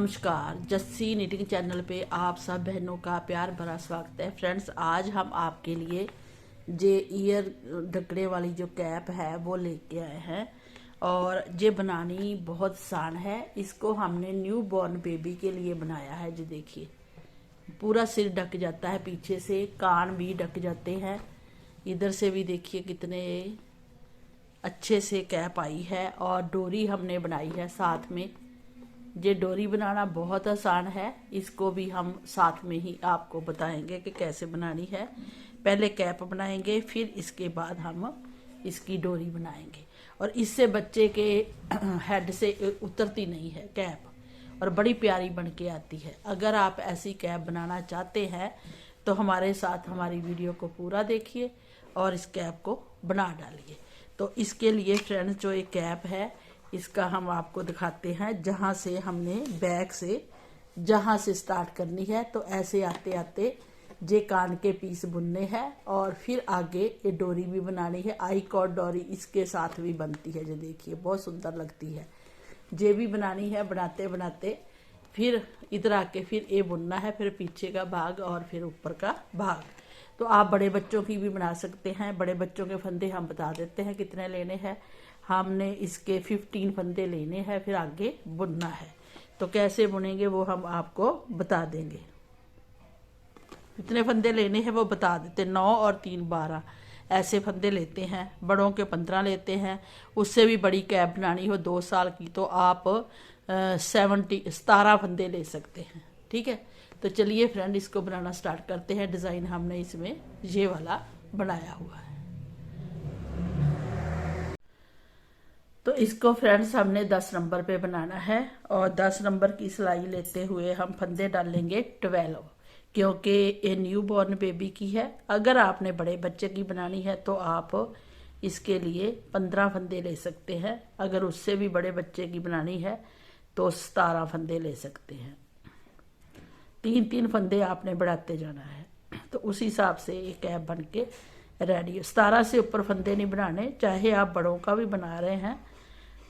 नमस्कार, Jassi knitting channel पे आप सब बहनों का प्यार भरा स्वागत है। फ्रेंड्स, आज हम आपके लिए जे ईयर ढकने वाली जो कैप है वो लेके आए हैं और ये बनानी बहुत आसान है। इसको हमने न्यू बॉर्न बेबी के लिए बनाया है। जो देखिए, पूरा सिर ढक जाता है, पीछे से कान भी ढक जाते हैं। इधर से भी देखिए कितने अच्छे से कैप आई है और डोरी हमने बनाई है साथ में। ये डोरी बनाना बहुत आसान है, इसको भी हम साथ में ही आपको बताएंगे कि कैसे बनानी है। पहले कैप बनाएंगे, फिर इसके बाद हम इसकी डोरी बनाएंगे। और इससे बच्चे के हेड से उतरती नहीं है कैप और बड़ी प्यारी बन के आती है। अगर आप ऐसी कैप बनाना चाहते हैं तो हमारे साथ हमारी वीडियो को पूरा देखिए और इस कैप को बना डालिए। तो इसके लिए फ्रेंड्स, जो एक कैप है इसका हम आपको दिखाते हैं। जहाँ से हमने बैक से जहाँ से स्टार्ट करनी है, तो ऐसे आते आते जे कान के पीस बुनने हैं और फिर आगे ये डोरी भी बनानी है। आई कॉर्ड डोरी इसके साथ भी बनती है। जो देखिए बहुत सुंदर लगती है। जे भी बनानी है, बनाते बनाते फिर इधर आके फिर ये बुनना है, फिर पीछे का भाग और फिर ऊपर का भाग। तो आप बड़े बच्चों की भी बना सकते हैं। बड़े बच्चों के फंदे हम बता देते हैं कितने लेने हैं। हमने इसके 15 फंदे लेने हैं, फिर आगे बुनना है। तो कैसे बुनेंगे वो हम आपको बता देंगे। कितने फंदे लेने हैं वो बता देते। 9 और 3 12 ऐसे फंदे लेते हैं। बड़ों के 15 लेते हैं। उससे भी बड़ी कैप बनानी हो 2 साल की तो आप 17 फंदे ले सकते हैं। ठीक है, तो चलिए फ्रेंड, इसको बनाना स्टार्ट करते हैं। डिज़ाइन हमने इसमें ये वाला बनाया हुआ है। तो इसको फ्रेंड्स हमने 10 नंबर पे बनाना है और 10 नंबर की सिलाई लेते हुए हम फंदे डालेंगे 12, क्योंकि ये न्यू बॉर्न बेबी की है। अगर आपने बड़े बच्चे की बनानी है तो आप इसके लिए 15 फंदे ले सकते हैं। अगर उससे भी बड़े बच्चे की बनानी है तो 17 फंदे ले सकते हैं। 3-3 फंदे आपने बढ़ाते जाना है। तो उस हिसाब से ये कैप बन के रेडी है। 17 से ऊपर फंदे नहीं बनाने। चाहे आप बड़ों का भी बना रहे हैं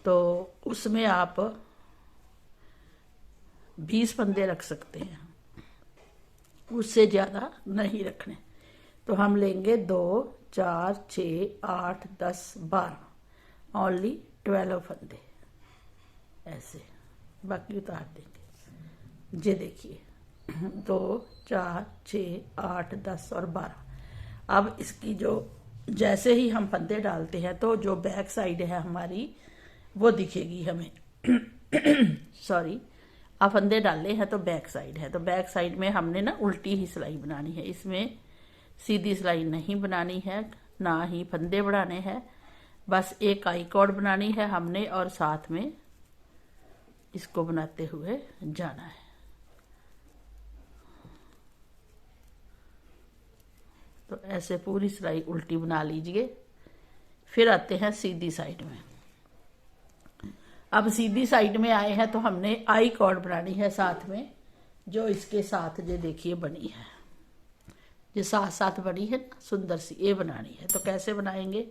तो उसमें आप 20 फंदे रख सकते हैं, उससे ज़्यादा नहीं रखने। तो हम लेंगे 2 4 6 8 10 12, ओनली 12 फंदे ऐसे, बाकी उतार देंगे। ये देखिए 2 4 6 8 10 और 12। अब इसकी जो जैसे ही हम फंदे डालते हैं तो जो बैक साइड है हमारी वो दिखेगी हमें। सॉरी, अब फंदे डाले हैं तो बैक साइड है। तो बैक साइड में हमने ना उल्टी ही सिलाई बनानी है। इसमें सीधी सिलाई नहीं बनानी है, ना ही फंदे बढ़ाने हैं। बस एक आई कॉर्ड बनानी है हमने और साथ में इसको बनाते हुए जाना है। तो ऐसे पूरी सिलाई उल्टी बना लीजिए। फिर आते हैं सीधी साइड में। अब सीधी साइड में आए हैं तो हमने आई कॉर्ड बनानी है साथ में, जो इसके साथ ये देखिए बनी है। ये साथ साथ बनी है ना, सुंदर सी, ये बनानी है। तो कैसे बनाएंगे?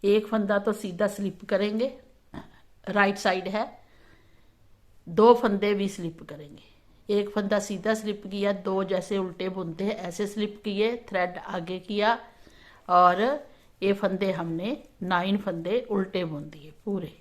एक फंदा तो सीधा स्लिप करेंगे, राइट साइड है। 2 फंदे भी स्लिप करेंगे। एक फंदा सीधा स्लिप किया, 2 जैसे उल्टे बुनते हैं ऐसे स्लिप किए, थ्रेड आगे किया और ये फंदे हमने 9 फंदे उल्टे बुन दिए पूरे।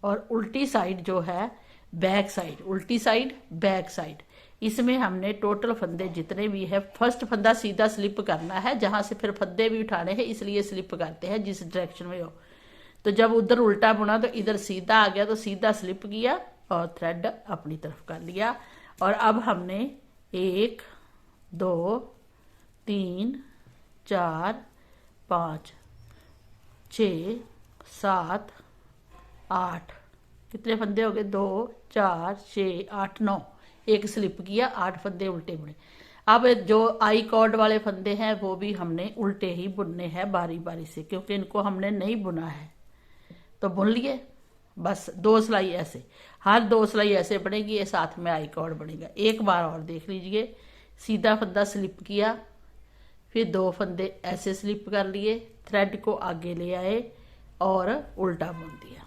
और उल्टी साइड जो है बैक साइड, उल्टी साइड बैक साइड, इसमें हमने टोटल फंदे जितने भी है, फर्स्ट फंदा सीधा स्लिप करना है। जहां से फिर फंदे भी उठाने हैं, इसलिए स्लिप करते हैं जिस डायरेक्शन में हो। तो जब उधर उल्टा बुना तो इधर सीधा आ गया, तो सीधा स्लिप किया और थ्रेड अपनी तरफ कर लिया। और अब हमने 1 2 3 4 5 6 7 8, कितने फंदे हो गए? 2 4 6 8 9, एक स्लिप किया, 8 फंदे उल्टे बुने। अब जो आई कॉर्ड वाले फंदे हैं वो भी हमने उल्टे ही बुनने हैं बारी बारी से, क्योंकि इनको हमने नहीं बुना है। तो बुन लिए, बस 2 सिलाई ऐसे, हर 2 सिलाई ऐसे बनेगी, ये साथ में आई कॉर्ड बनेगा। एक बार और देख लीजिए, सीधा फंदा स्लिप किया, फिर 2 फंदे ऐसे स्लिप कर लिए, थ्रेड को आगे ले आए और उल्टा बुन दिया।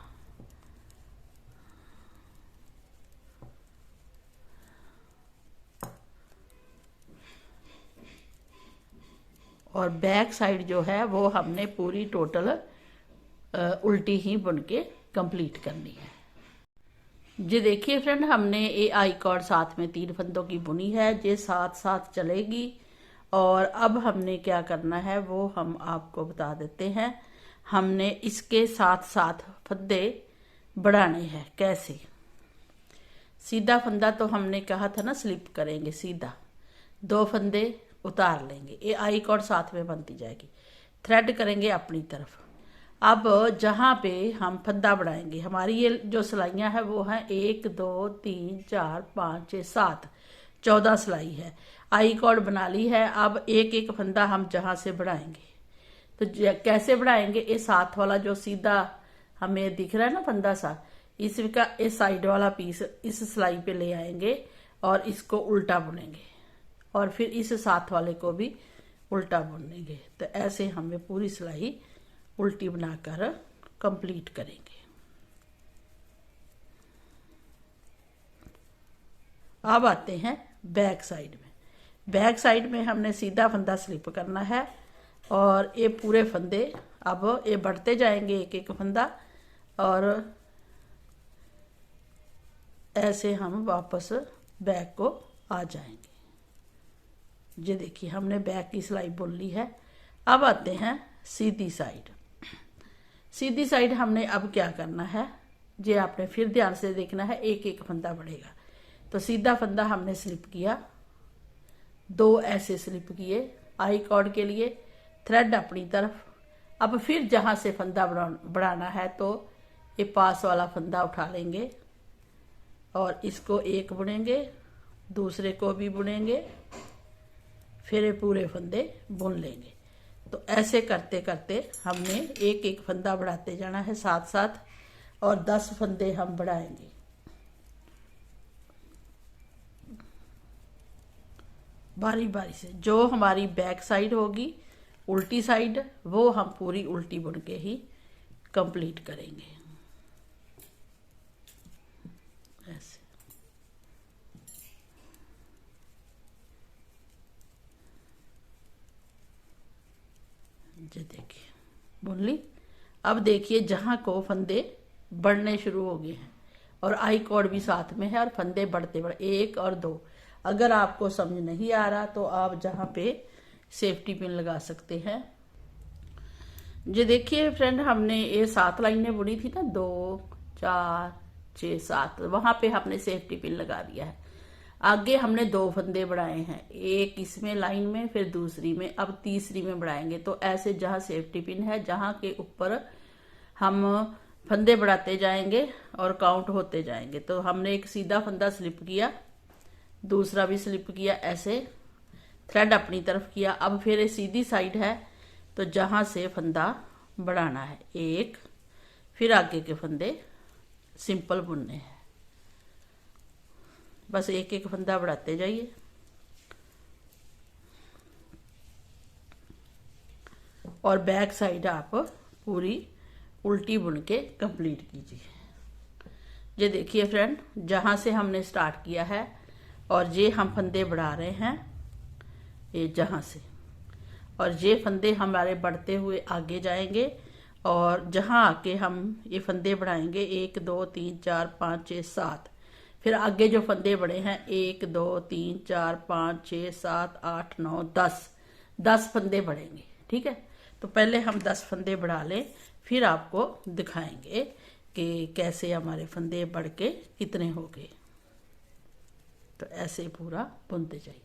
और बैक साइड जो है वो हमने पूरी टोटल उल्टी ही बुन के कंप्लीट करनी है। जी देखिए फ्रेंड, हमने ये आई कॉर्ड साथ में 3 फंदों की बुनी है, ये साथ साथ चलेगी। और अब हमने क्या करना है वो हम आपको बता देते हैं। हमने इसके साथ साथ फंदे बढ़ाने हैं। कैसे? सीधा फंदा तो हमने कहा था ना स्लिप करेंगे, सीधा 2 फंदे उतार लेंगे, ये आई कॉर्ड साथ में बनती जाएगी। थ्रेड करेंगे अपनी तरफ। अब जहाँ पे हम फंदा बढ़ाएंगे, हमारी ये जो सिलाइयाँ है वो हैं 1 2 3 4 5 6 7 14 सिलाई है। आई कॉर्ड बना ली है। अब एक एक फंदा हम जहाँ से बढ़ाएंगे तो कैसे बढ़ाएंगे? ये साथ वाला जो सीधा हमें दिख रहा है ना फंदा सा, इसका इस साइड वाला पीस इस सिलाई पे ले आएंगे और इसको उल्टा बुनेंगे और फिर इस साथ वाले को भी उल्टा बुनेंगे। तो ऐसे हमें पूरी सिलाई उल्टी बनाकर कंप्लीट करेंगे। अब आते हैं बैक साइड में। बैक साइड में हमने सीधा फंदा स्लिप करना है और ये पूरे फंदे अब ये बढ़ते जाएंगे एक एक फंदा और ऐसे हम वापस बैक को आ जाएंगे। ये देखिए हमने बैक की सिलाई बुन ली है। अब आते हैं सीधी साइड। सीधी साइड हमने अब क्या करना है, ये आपने फिर ध्यान से देखना है, एक एक फंदा बढ़ेगा। तो सीधा फंदा हमने स्लिप किया, 2 ऐसे स्लिप किए आई कॉर्ड के लिए, थ्रेड अपनी तरफ। अब फिर जहां से फंदा बढ़ाना है तो ये पास वाला फंदा उठा लेंगे और इसको एक बुनेंगे, दूसरे को भी बुनेंगे, फिर ये पूरे फंदे बुन लेंगे। तो ऐसे करते करते हमने एक एक फंदा बढ़ाते जाना है साथ साथ और 10 फंदे हम बढ़ाएंगे। बारी बारी से जो हमारी बैक साइड होगी उल्टी साइड, वो हम पूरी उल्टी बुन के ही कंप्लीट करेंगे। ऐसे देखिए बुन ली। अब देखिए जहां को फंदे बढ़ने शुरू हो गए हैं और आई कॉर्ड भी साथ में है और फंदे बढ़ते बढ़ 1 और 2। अगर आपको समझ नहीं आ रहा तो आप जहां पे सेफ्टी पिन लगा सकते हैं। ये देखिए फ्रेंड, हमने ये 7 लाइनें बुनी थी ना, 2 4 6 7, वहां पे हमने सेफ्टी पिन लगा दिया है। आगे हमने 2 फंदे बढ़ाए हैं, एक इसमें लाइन में फिर दूसरी में, अब तीसरी में बढ़ाएंगे। तो ऐसे जहां सेफ्टी पिन है जहां के ऊपर हम फंदे बढ़ाते जाएंगे और काउंट होते जाएंगे। तो हमने एक सीधा फंदा स्लिप किया, दूसरा भी स्लिप किया, ऐसे थ्रेड अपनी तरफ किया। अब फिर ये सीधी साइड है तो जहां से फंदा बढ़ाना है एक, फिर आगे के फंदे सिंपल बुनने हैं। बस एक एक फंदा बढ़ाते जाइए। और बैक साइड आप पूरी उल्टी बुन के कंप्लीट कीजिए। ये देखिए फ्रेंड, जहां से हमने स्टार्ट किया है और ये हम फंदे बढ़ा रहे हैं ये जहां से, और ये फंदे हमारे बढ़ते हुए आगे जाएंगे और जहां आके हम ये फंदे बढ़ाएंगे 1 2 3 4 5 6 7, फिर आगे जो फंदे बढ़े हैं 1 2 3 4 5 6 7 8 9 10 फंदे बढ़ेंगे। ठीक है, तो पहले हम 10 फंदे बढ़ा लें, फिर आपको दिखाएंगे कि कैसे हमारे फंदे बढ़ के कितने हो गए। तो ऐसे पूरा बुनते जाइए।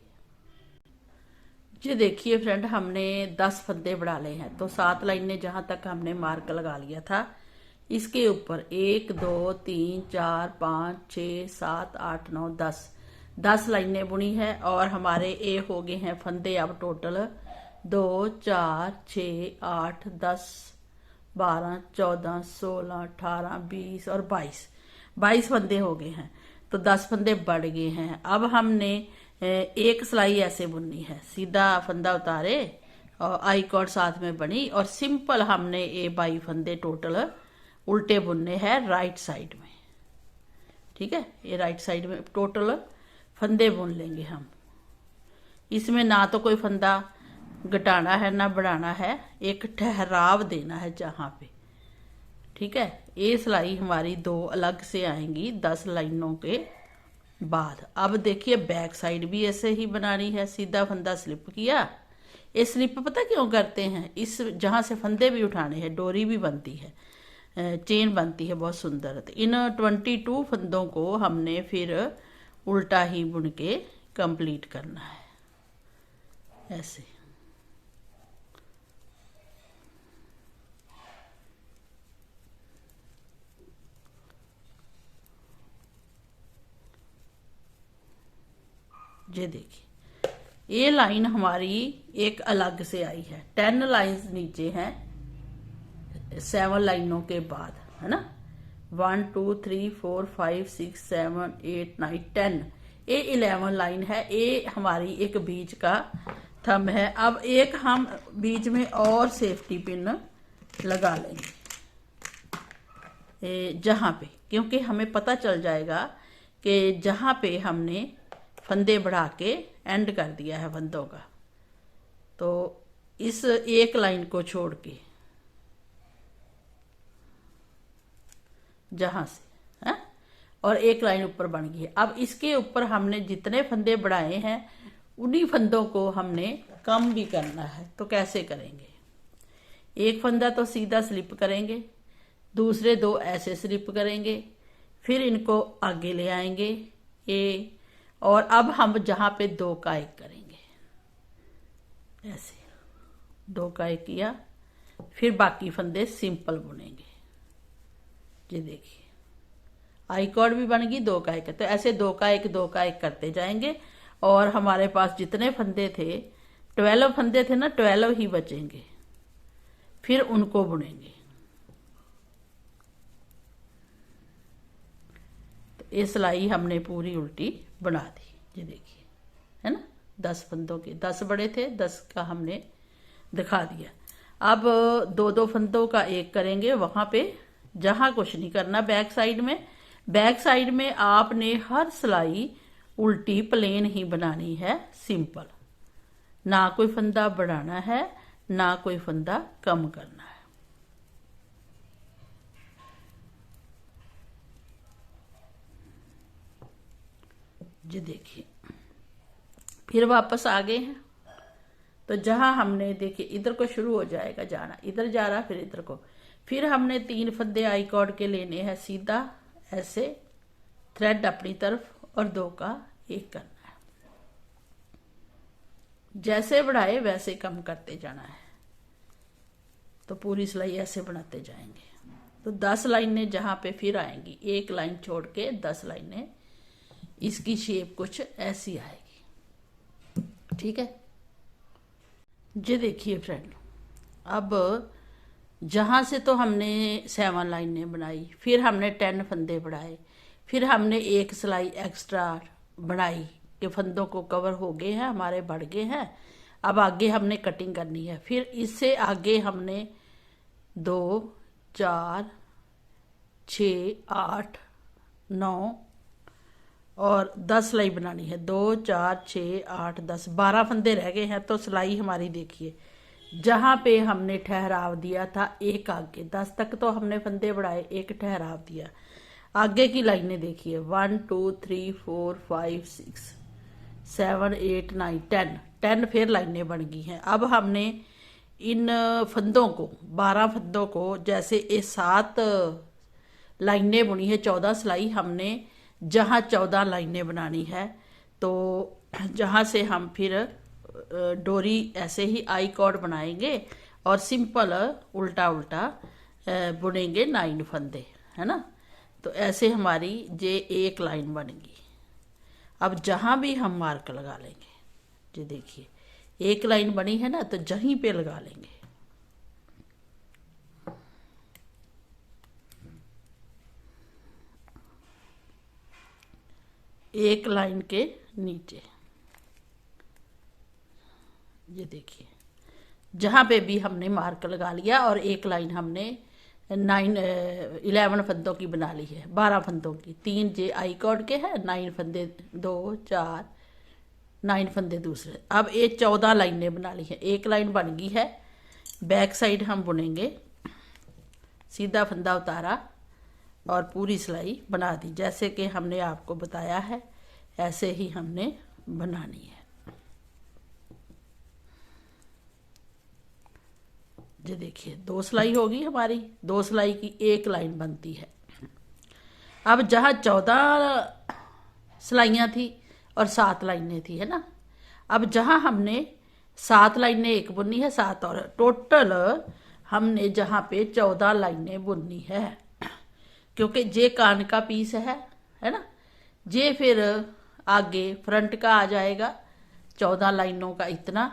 ये देखिए फ्रेंड, हमने 10 फंदे बढ़ा ले हैं। तो 7 लाइनें जहां तक हमने मार्क लगा लिया था, इसके ऊपर 1 2 3 4 5 6 7 8 9 10 लाइनें बुनी है और हमारे ए हो गए हैं फंदे अब टोटल 2 4 6 8 10 12 14 16 18 20 और 22 फंदे हो गए हैं। तो 10 फंदे बढ़ गए हैं। अब हमने एक सिलाई ऐसे बुननी है, सीधा फंदा उतारे और आई कॉर्ड साथ में बनी, और सिंपल हमने ये 22 फंदे टोटल उल्टे बुनने हैं राइट साइड में। ठीक है, ये राइट साइड में टोटल फंदे बुन लेंगे हम। इसमें ना तो कोई फंदा घटाना है ना बढ़ाना है, एक ठहराव देना है जहां पे। ठीक है, ये सिलाई हमारी 2 अलग से आएंगी 10 लाइनों के बाद। अब देखिए बैक साइड भी ऐसे ही बनानी है। सीधा फंदा स्लिप किया। ये स्लिप पता क्यों करते हैं, इस जहां से फंदे भी उठाने हैं, डोरी भी बनती है, चेन बनती है बहुत सुंदर। तो इन 22 फंदों को हमने फिर उल्टा ही बुन के कंप्लीट करना है ऐसे। ये देखिए ये लाइन हमारी एक अलग से आई है। 10 लाइंस नीचे हैं 7 लाइनों के बाद, है ना। 1 2 3 4 5 6 7 8 9 10, ये 11 लाइन है। ये हमारी एक बीच का थंब है। अब एक हम बीच में और सेफ्टी पिन लगा लेंगे जहां पे, क्योंकि हमें पता चल जाएगा कि जहां पे हमने फंदे बढ़ा के एंड कर दिया है फंदों का, तो इस एक लाइन को छोड़ के जहां से है, और एक लाइन ऊपर बन गई है। अब इसके ऊपर हमने जितने फंदे बढ़ाए हैं उन्हीं फंदों को हमने कम भी करना है। तो कैसे करेंगे, एक फंदा तो सीधा स्लिप करेंगे, दूसरे 2 ऐसे स्लिप करेंगे, फिर इनको आगे ले आएंगे ये, और अब हम जहां पे 2 का 1 करेंगे ऐसे 2 का 1 किया, फिर बाकी फंदे सिंपल बुनेंगे। ये देखिए आई कॉर्ड भी बन गई 2 का 1। तो ऐसे 2 का 1 2 का 1 करते जाएंगे, और हमारे पास जितने फंदे थे 12 फंदे थे ना, 12 ही बचेंगे, फिर उनको बुनेंगे। तो ये सिलाई हमने पूरी उल्टी बना दी। ये देखिए, है ना, 10 फंदों के 10 बड़े थे, 10 का हमने दिखा दिया। अब 2-2 फंदों का 1 करेंगे वहां पे जहां कुछ नहीं करना। बैक साइड में आपने हर सिलाई उल्टी प्लेन ही बनानी है, सिंपल, ना कोई फंदा बढ़ाना है ना कोई फंदा कम करना है। ये देखिए फिर वापस आ गए हैं। तो जहां हमने देखिए इधर को शुरू हो जाएगा जाना, इधर जा रहा फिर इधर को, फिर हमने 3 फंदे आई कॉर्ड के लेने हैं सीधा ऐसे, थ्रेड अपनी तरफ, और 2 का 1 करना है। जैसे बढ़ाए वैसे कम करते जाना है। तो पूरी सिलाई ऐसे बनाते जाएंगे। तो 10 लाइनें जहां पे फिर आएंगी, एक लाइन छोड़ के 10 लाइनें, इसकी शेप कुछ ऐसी आएगी। ठीक है, ये देखिए फ्रेंड, अब जहां से तो हमने 7 लाइनें बनाई, फिर हमने 10 फंदे बढ़ाए, फिर हमने एक सिलाई एक्स्ट्रा बढ़ाई कि फंदों को कवर हो गए हैं हमारे, बढ़ गए हैं। अब आगे हमने कटिंग करनी है। फिर इससे आगे हमने 2 4 6 8 9 और 10 सिलाई बनानी है। 2 4 6 8 10 12 फंदे रह गए हैं। तो सिलाई हमारी देखिए, जहां पे हमने ठहराव दिया था एक आगे, 10 तक तो हमने फंदे बढ़ाए, एक ठहराव दिया। आगे की लाइनें देखिए 1 2 3 4 5 6 7 8 9 10 फिर लाइनें बन गई हैं। अब हमने इन फंदों को 12 फंदों को, जैसे ये 7 लाइनें बुनी है, 14 सिलाई हमने जहां 14 लाइनें बनानी है, तो जहां से हम फिर डोरी ऐसे ही आई कॉर्ड बनाएंगे और सिंपल उल्टा उल्टा बुनेंगे 9 फंदे, है ना। तो ऐसे हमारी ये एक लाइन बनेगी। अब जहां भी हम मार्क लगा लेंगे, ये देखिए एक लाइन बनी है ना, तो जहीं पे लगा लेंगे। एक लाइन के नीचे, ये देखिए जहाँ पे भी हमने मार्क लगा लिया और एक लाइन हमने 11 फंदों की बना ली है, 12 फंदों की। 3 जे आई कॉर्ड के हैं, 9 फंदे, 2 4 9 फंदे दूसरे। अब ये 14 लाइनें बना ली है, एक लाइन बन गई है। बैक साइड हम बुनेंगे, सीधा फंदा उतारा और पूरी सिलाई बना दी। जैसे कि हमने आपको बताया है ऐसे ही हमने बनानी है। ये देखिए 2 सिलाई होगी हमारी, 2 सिलाई की एक लाइन बनती है। अब जहाँ 14 सिलाइयाँ थी और 7 लाइनें थी, है ना, अब जहाँ हमने 7 लाइनें एक बुननी है, 7 और टोटल हमने जहाँ पे 14 लाइनें बुननी है, क्योंकि जे कान का पीस है ना, जे फिर आगे फ्रंट का आ जाएगा 14 लाइनों का इतना।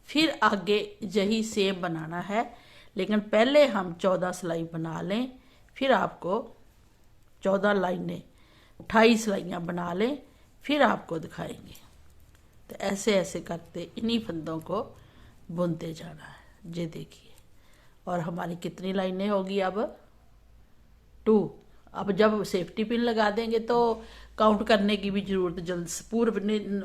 फिर आगे यही सेम बनाना है, लेकिन पहले हम 14 सिलाई बना लें, फिर आपको 14 लाइनें 28 सिलाइयाँ बना लें, फिर आपको दिखाएंगे। तो ऐसे ऐसे करते इन्हीं फंदों को बुनते जाना है। ये देखिए, और हमारी कितनी लाइनें होगी अब 2। अब जब सेफ्टी पिन लगा देंगे तो काउंट करने की भी जरूरत जल्द पूर्व,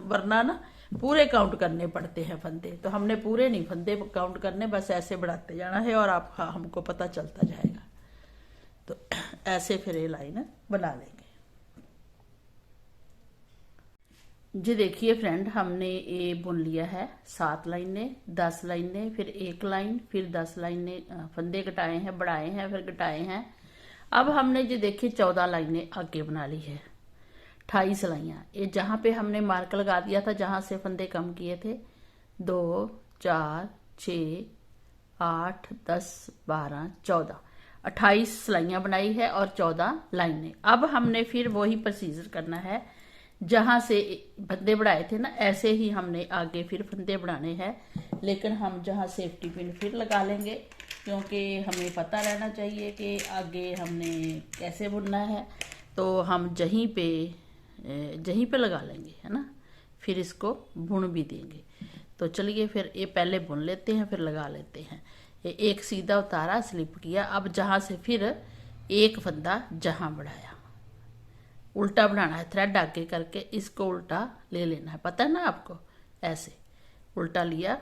वरना ना पूरे काउंट करने पड़ते हैं फंदे, तो हमने पूरे नहीं फंदे काउंट करने, बस ऐसे बढ़ाते जाना है और आप हमको पता चलता जाएगा। तो ऐसे फिर ये लाइन बना लेंगे। जी देखिए फ्रेंड, हमने ये बुन लिया है 7 लाइनें, 10 लाइनें, फिर एक लाइन, फिर 10 लाइनें फंदे घटाए हैं, बढ़ाए हैं, फिर घटाए हैं। अब हमने जी देखिए 14 लाइनें आगे बना ली है, 28 सिलाइयाँ। ये जहाँ पे हमने मार्क लगा दिया था, जहाँ से फंदे कम किए थे, 2 4 6 8 10 12 14 28 सिलाइयाँ बनाई है और 14 लाइनें। अब हमने फिर वही प्रोसीजर करना है, जहाँ से फंदे बढ़ाए थे ना, ऐसे ही हमने आगे फिर फंदे बढ़ाने हैं, लेकिन हम जहाँ सेफ्टी पिन फिर लगा लेंगे, क्योंकि हमें पता रहना चाहिए कि आगे हमने कैसे बुनना है। तो हम जहीं पे लगा लेंगे, है ना, फिर इसको बुन भी देंगे। तो चलिए फिर ये पहले बुन लेते हैं, फिर लगा लेते हैं। ये एक सीधा उतारा, स्लिप किया। अब जहाँ से फिर एक फंदा जहाँ बढ़ाया, उल्टा बनाना है, थ्रेड आगे करके इसको उल्टा ले लेना है, पता है ना आपको, ऐसे उल्टा लिया,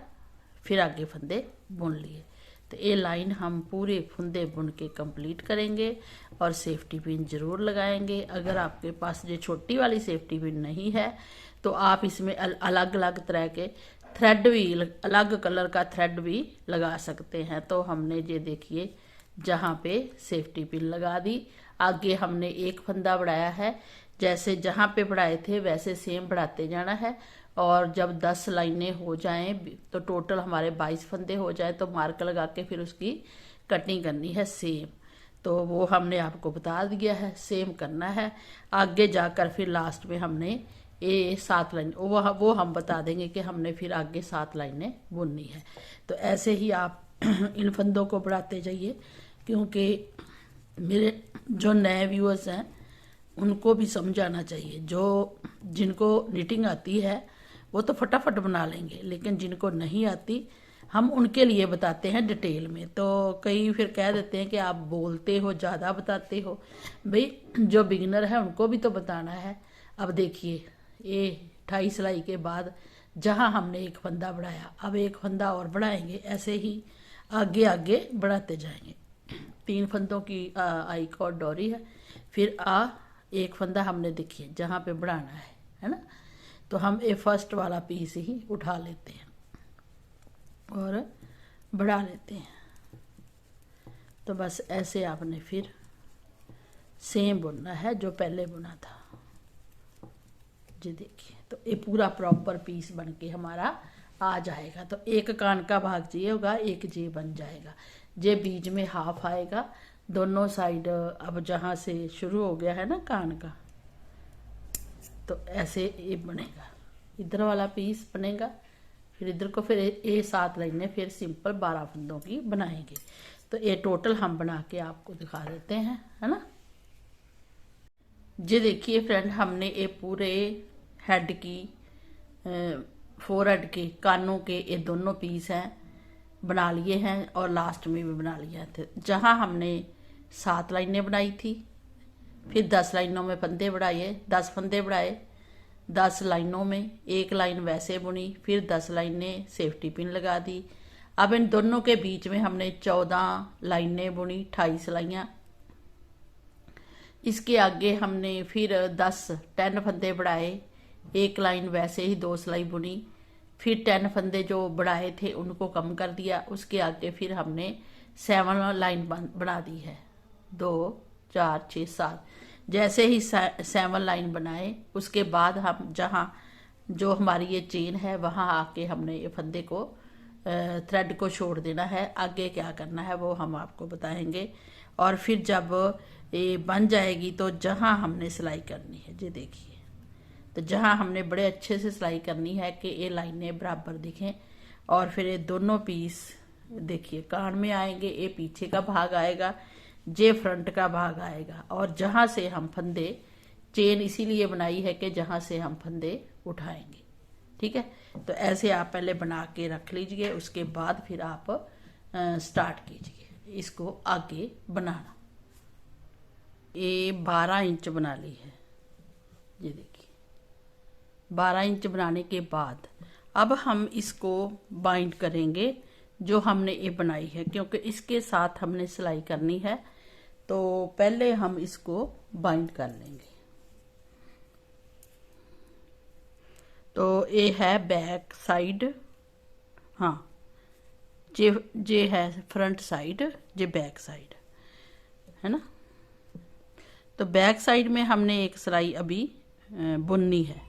फिर आगे फंदे बुन लिए। तो ये लाइन हम पूरे फंदे बुन के कंप्लीट करेंगे और सेफ्टी पिन ज़रूर लगाएंगे। अगर आपके पास ये छोटी वाली सेफ्टी पिन नहीं है तो आप इसमें अलग अलग तरह के थ्रेड भी, अलग कलर का थ्रेड भी लगा सकते हैं। तो हमने ये देखिए जहाँ पे सेफ्टी पिन लगा दी, आगे हमने एक फंदा बढ़ाया है, जैसे जहाँ पे बढ़ाए थे वैसे सेम बढ़ाते जाना है। और जब 10 लाइनें हो जाएं तो टोटल हमारे 22 फंदे हो जाए तो मार्क लगा के फिर उसकी कटिंग करनी है सेम। तो वो हमने आपको बता दिया है, सेम करना है। आगे जाकर फिर लास्ट में हमने ये 7 लाइन वो हम बता देंगे कि हमने फिर आगे 7 लाइनें बुननी है। तो ऐसे ही आप इन फंदों को बढ़ाते जाइए, क्योंकि मेरे जो नए व्यूअर्स हैं उनको भी समझ आना चाहिए। जिनको निटिंग आती है वो तो फटाफट बना लेंगे, लेकिन जिनको नहीं आती हम उनके लिए बताते हैं डिटेल में। तो कई फिर कह देते हैं कि आप बोलते हो, ज़्यादा बताते हो। भाई जो बिगिनर है उनको भी तो बताना है। अब देखिए ये 28 सिलाई के बाद जहाँ हमने एक फंदा बढ़ाया, अब एक फंदा और बढ़ाएंगे, ऐसे ही आगे आगे बढ़ाते जाएंगे। 3 फंदों की आई कॉर्ड डोरी है, फिर एक फंदा हमने देखिए जहाँ पे बढ़ाना है ना, तो हम ये फर्स्ट वाला पीस ही उठा लेते हैं और बढ़ा लेते हैं। तो बस ऐसे आपने फिर सेम बुनना है जो पहले बुना था। जी देखिए, तो ये पूरा प्रॉपर पीस बन के हमारा आ जाएगा। तो एक कान का भाग ये होगा, एक जे बन जाएगा, जे बीच में हाफ आएगा दोनों साइड। अब जहाँ से शुरू हो गया है ना कान का, तो ऐसे ये बनेगा, इधर वाला पीस बनेगा, फिर इधर को फिर ये 7 लाइनें फिर सिंपल 12 फंदों की बनाएंगे। तो ये टोटल हम बना के आपको दिखा देते हैं, है ना। जी देखिए फ्रेंड, हमने ये पूरे हेड की, फोरहेड के, कानों के ये दोनों पीस हैं बना लिए हैं और लास्ट में भी बना लिया थे। जहाँ हमने 7 लाइनें बनाई थी, फिर 10 लाइनों में फंदे बढ़ाए, 10 फंदे बढ़ाए, 10 लाइनों में एक लाइन वैसे बुनी, फिर 10 लाइनें सेफ्टी पिन लगा दी। अब इन दोनों के बीच में हमने 14 लाइनें बुनी, 28 सिलाइयाँ। इसके आगे हमने फिर 10 फंदे बढ़ाए, एक लाइन वैसे ही 2 सिलाई बुनी, फिर 10 फंदे जो बढ़ाए थे उनको कम कर दिया। उसके आगे फिर हमने 7 लाइन बना दी है, 2 4 6 7। जैसे ही 7 लाइन बनाए उसके बाद हम जहाँ जो हमारी ये चेन है वहाँ आके हमने ये फंदे को थ्रेड को छोड़ देना है। आगे क्या करना है वो हम आपको बताएंगे। और फिर जब ये बन जाएगी तो जहाँ हमने सिलाई करनी है, ये देखिए, तो जहाँ हमने बड़े अच्छे से सिलाई करनी है कि ये लाइनें बराबर दिखें। और फिर ये दोनों पीस देखिए कान में आएंगे, ये पीछे का भाग आएगा, ये फ्रंट का भाग आएगा। और जहाँ से हम फंदे, चेन इसीलिए बनाई है कि जहाँ से हम फंदे उठाएंगे। ठीक है, तो ऐसे आप पहले बना के रख लीजिए, उसके बाद फिर आप स्टार्ट कीजिए इसको आगे बनाना। ये 12 इंच बना ली है, ये देखिए 12 इंच बनाने के बाद अब हम इसको बाइंड करेंगे जो हमने ये बनाई है, क्योंकि इसके साथ हमने सिलाई करनी है। तो पहले हम इसको बाइंड कर लेंगे। तो ये है बैक साइड, हाँ जे है फ्रंट साइड, जे बैक साइड है ना। तो बैक साइड में हमने एक सिलाई अभी बुननी है,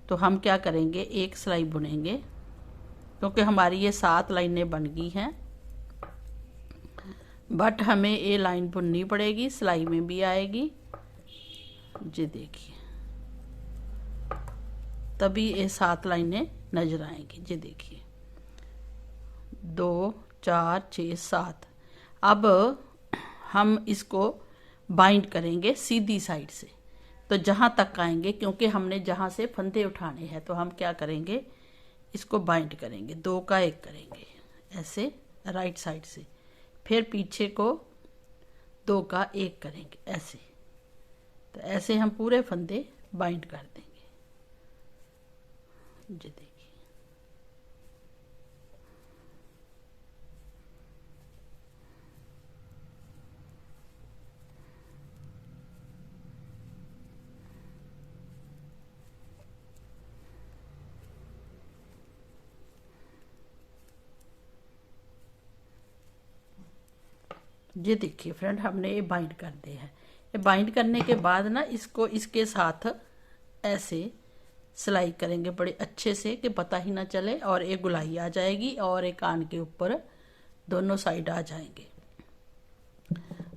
तो हम क्या करेंगे, एक सिलाई बुनेंगे क्योंकि हमारी ये 7 लाइनें बन गई हैं, बट हमें ये लाइन बुननी पड़ेगी, सिलाई में भी आएगी। जी देखिए, तभी ये 7 लाइनें नजर आएंगी। जी देखिए 2 4 6 7। अब हम इसको बाइंड करेंगे सीधी साइड से, तो जहाँ तक आएंगे, क्योंकि हमने जहाँ से फंदे उठाने हैं तो हम क्या करेंगे, इसको बाइंड करेंगे, 2 का 1 करेंगे ऐसे राइट साइड से, फिर पीछे को 2 का 1 करेंगे ऐसे। तो ऐसे हम पूरे फंदे बाइंड कर देंगे। जी देखिए, ये देखिए फ्रेंड, हमने ये बाइंड कर दिया है। ये बाइंड करने के बाद ना इसको इसके साथ ऐसे सिलाई करेंगे बड़े अच्छे से कि पता ही ना चले, और एक गुलाई आ जाएगी और एक कान के ऊपर दोनों साइड आ जाएंगे।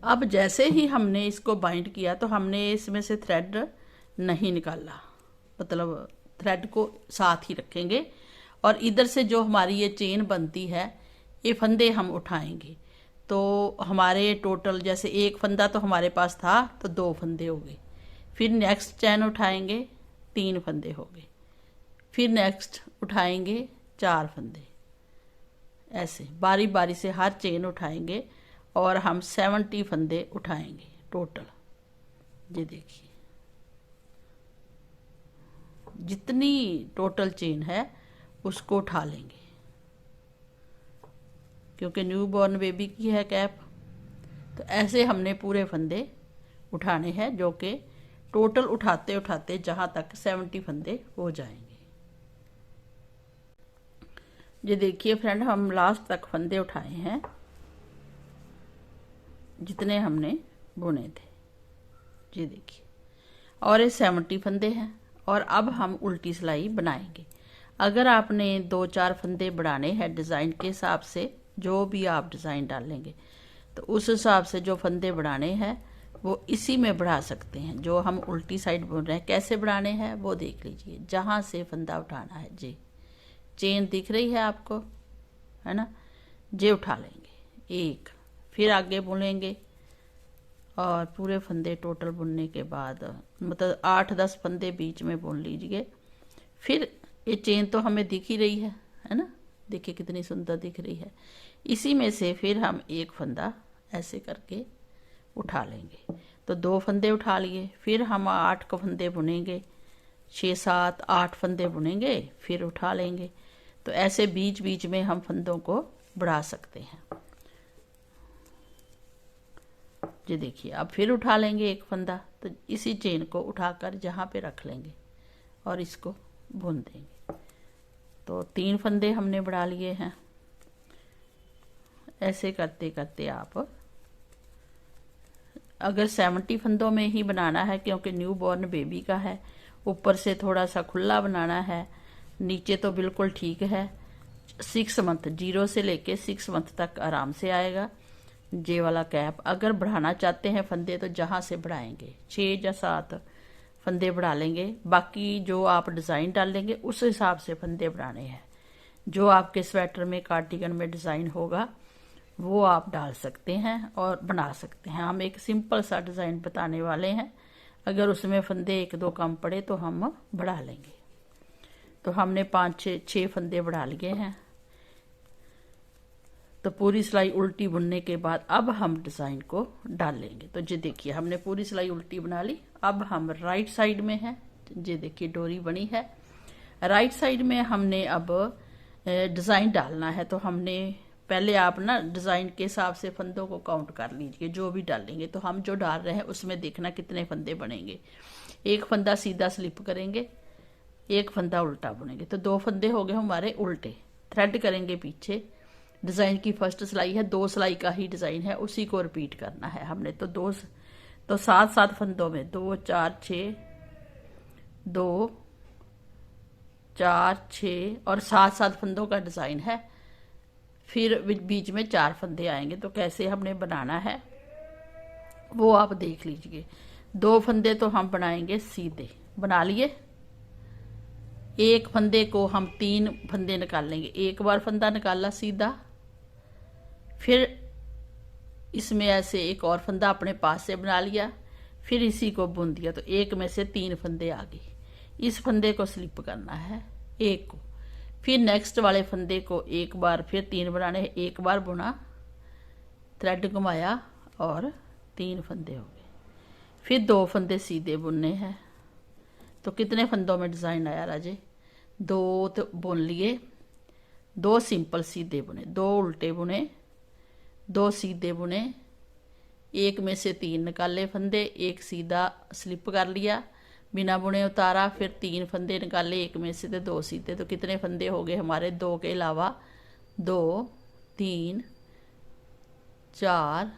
अब जैसे ही हमने इसको बाइंड किया तो हमने इसमें से थ्रेड नहीं निकाला, मतलब थ्रेड को साथ ही रखेंगे, और इधर से जो हमारी ये चेन बनती है ये फंदे हम उठाएंगे। तो हमारे टोटल जैसे एक फंदा तो हमारे पास था तो 2 फंदे हो गए, फिर नेक्स्ट चैन उठाएंगे 3 फंदे हो गए, फिर नेक्स्ट उठाएंगे 4 फंदे, ऐसे बारी बारी से हर चेन उठाएंगे और हम 70 फंदे उठाएंगे टोटल। ये देखिए जितनी टोटल चेन है उसको उठा लेंगे, क्योंकि न्यू बॉर्न बेबी की है कैप। तो ऐसे हमने पूरे फंदे उठाने हैं, जो कि टोटल उठाते उठाते जहाँ तक 70 फंदे हो जाएंगे। ये देखिए फ्रेंड, हम लास्ट तक फंदे उठाए हैं जितने हमने बुने थे। ये देखिए, और ये 70 फंदे हैं। और अब हम उल्टी सिलाई बनाएंगे। अगर आपने 2-4 फंदे बढ़ाने हैं डिज़ाइन के हिसाब से, जो भी आप डिज़ाइन डालेंगे तो उस हिसाब से जो फंदे बढ़ाने हैं वो इसी में बढ़ा सकते हैं। जो हम उल्टी साइड बुन रहे हैं कैसे बढ़ाने हैं वो देख लीजिए। जहाँ से फंदा उठाना है, जी चेन दिख रही है आपको, है ना, जे उठा लेंगे एक, फिर आगे बुनेंगे, और पूरे फंदे टोटल बुनने के बाद मतलब 8-10 फंदे बीच में बुन लीजिए। फिर ये चेन तो हमें दिख ही रही है ना, देखिए कितनी सुंदर दिख रही है। इसी में से फिर हम एक फंदा ऐसे करके उठा लेंगे। तो 2 फंदे उठा लिए, फिर हम 8 फंदे बुनेंगे, 6 7 8 फंदे बुनेंगे, फिर उठा लेंगे। तो ऐसे बीच बीच में हम फंदों को बढ़ा सकते हैं। ये देखिए, अब फिर उठा लेंगे एक फंदा, तो इसी चेन को उठाकर जहाँ पे रख लेंगे और इसको बुन देंगे। तो 3 फंदे हमने बढ़ा लिए हैं। ऐसे करते करते आप, अगर 70 फंदों में ही बनाना है क्योंकि न्यू बॉर्न बेबी का है, ऊपर से थोड़ा सा खुला बनाना है, नीचे तो बिल्कुल ठीक है। 6 मंथ, 0 से लेके 6 मंथ तक आराम से आएगा ये वाला कैप। अगर बढ़ाना चाहते हैं फंदे तो जहाँ से बढ़ाएंगे 6 या 7 फंदे बढ़ा लेंगे, बाकी जो आप डिज़ाइन डालेंगे उस हिसाब से फंदे बढ़ाने हैं। जो आपके स्वेटर में, कार्डिगन में डिज़ाइन होगा वो आप डाल सकते हैं और बना सकते हैं। हम एक सिंपल सा डिज़ाइन बताने वाले हैं, अगर उसमें फंदे 1-2 कम पड़े तो हम बढ़ा लेंगे। तो हमने 5-6 फंदे बढ़ा लिए हैं। तो पूरी सिलाई उल्टी बुनने के बाद अब हम डिज़ाइन को डाल लेंगे। तो ये देखिए, हमने पूरी सिलाई उल्टी बना ली। अब हम राइट साइड में हैं, ये देखिए डोरी बनी है। राइट साइड में हमने अब डिज़ाइन डालना है। तो हमने पहले, आप ना डिज़ाइन के हिसाब से फंदों को काउंट कर लीजिए जो भी डालेंगे। तो हम जो डाल रहे हैं उसमें देखना कितने फंदे बनेंगे। एक फंदा सीधा स्लिप करेंगे, एक फंदा उल्टा बुनेंगे, तो 2 फंदे हो गए हमारे उल्टे। थ्रेड करेंगे पीछे। डिज़ाइन की फर्स्ट सिलाई है, 2 सिलाई का ही डिज़ाइन है, उसी को रिपीट करना है हमने। तो 7 फंदों में 2 4 6, 2 4 6 और 7 फंदों का डिज़ाइन है। फिर बीच में 4 फंदे आएंगे। तो कैसे हमने बनाना है वो आप देख लीजिए। 2 फंदे तो हम बनाएंगे सीधे, बना लिए। एक फंदे को हम 3 फंदे निकाल लेंगे। एक बार फंदा निकाला सीधा, फिर इसमें ऐसे एक और फंदा अपने पास से बना लिया, फिर इसी को बुन दिया। तो एक में से 3 फंदे आ गए। इस फंदे को स्लिप करना है, एक को, फिर नेक्स्ट वाले फंदे को एक बार फिर 3 बनाने हैं। एक बार बुना, थ्रेड घुमाया और 3 फंदे हो गए। फिर 2 फंदे सीधे बुनने हैं। तो कितने फंदों में डिज़ाइन आया राजे? 2 तो बुन लिए, 2 सिंपल सीधे बुने, 2 उल्टे बुने, 2 सीधे बुने, एक में से 3 निकाले फंदे, एक सीधा स्लिप कर लिया, बिना बुने उतारा, फिर 3 फंदे निकाले, एक में से 2 सीधे। तो कितने फंदे हो गए हमारे? 2 के अलावा 2 3 4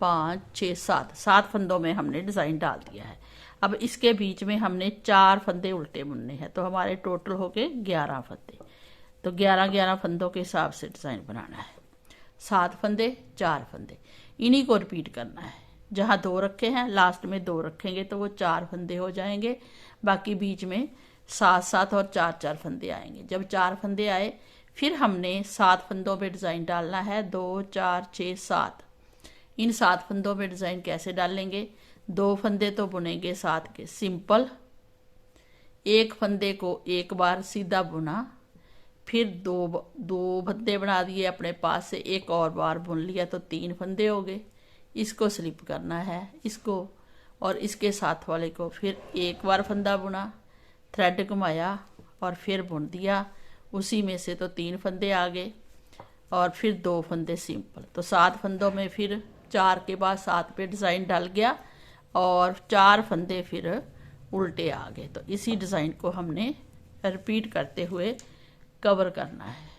5 6 7 फंदों में हमने डिज़ाइन डाल दिया है। अब इसके बीच में हमने 4 फंदे उल्टे बुनने हैं। तो हमारे टोटल हो गए 11 फंदे। तो 11 फंदों के हिसाब से डिज़ाइन बनाना है। 7 फंदे, 4 फंदे, इन्हीं को रिपीट करना है। जहाँ 2 रखे हैं लास्ट में 2 रखेंगे तो वो 4 फंदे हो जाएंगे। बाकी बीच में 7 और 4 फंदे आएंगे। जब 4 फंदे आए फिर हमने 7 फंदों पे डिज़ाइन डालना है। 2 4 6 7। इन 7 फंदों पे डिज़ाइन कैसे डालेंगे? 2 फंदे तो बुनेंगे 7 के सिंपल, एक फंदे को एक बार सीधा बुना, फिर 2 फंदे बना दिए अपने पास से, एक और बार बुन लिया, तो 3 फंदे हो गए। इसको स्लिप करना है, इसको और इसके साथ वाले को। फिर एक बार फंदा बुना, थ्रेड घुमाया और फिर बुन दिया। उसी में से तो 3 फंदे आ गए और फिर 2 फंदे सिंपल। तो 7 फंदों में फिर 4 के बाद 7 पे डिज़ाइन डल गया और 4 फंदे फिर उल्टे आ गए। तो इसी डिज़ाइन को हमने रिपीट करते हुए कवर करना है।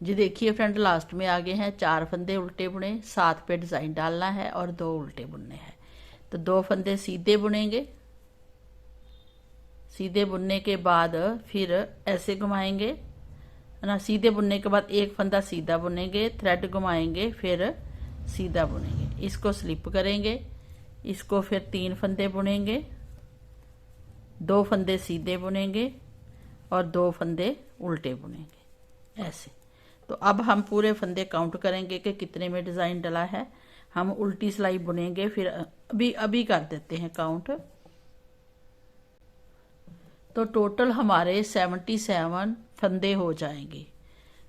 जी देखिए फ्रेंड, लास्ट में आगे हैं 4 फंदे उल्टे बुने, 7 पे डिज़ाइन डालना है और 2 उल्टे बुनने हैं। तो 2 फंदे सीधे बुनेंगे, सीधे बुनने के बाद फिर ऐसे घुमाएंगे ना। सीधे बुनने के बाद एक फंदा सीधा बुनेंगे, थ्रेड घुमाएंगे, फिर सीधा बुनेंगे, इसको स्लिप करेंगे, इसको फिर 3 फंदे बुनेंगे, 2 फंदे सीधे बुनेंगे और 2 फंदे उल्टे बुनेंगे ऐसे। तो अब हम पूरे फंदे काउंट करेंगे कि कितने में डिज़ाइन डला है। हम उल्टी सिलाई बुनेंगे, फिर अभी कर देते हैं काउंट। तो टोटल हमारे 77 फंदे हो जाएंगे,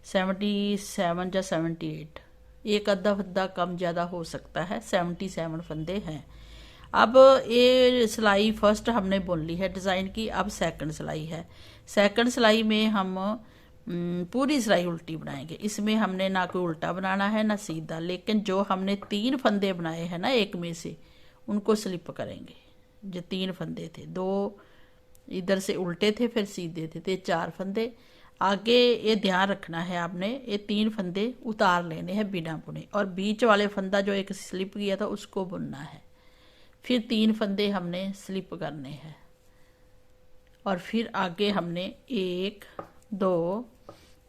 77 या 78, एक अद्धा फद्दा कम ज़्यादा हो सकता है, 77 फंदे हैं। अब ये सिलाई फर्स्ट हमने बुन ली है डिज़ाइन की। अब सेकंड सिलाई है। सेकंड सिलाई में हम पूरी सिलाई उल्टी बनाएंगे। इसमें हमने ना कोई उल्टा बनाना है ना सीधा, लेकिन जो हमने 3 फंदे बनाए हैं ना एक में से, उनको स्लिप करेंगे। जो 3 फंदे थे, 2 इधर से उल्टे थे फिर सीधे थे, तो 4 फंदे। आगे ये ध्यान रखना है आपने, ये 3 फंदे उतार लेने हैं बिना बुने, और बीच वाले फंदा जो एक स्लिप किया था उसको बुनना है। फिर 3 फंदे हमने स्लिप करने हैं, और फिर आगे हमने 1 2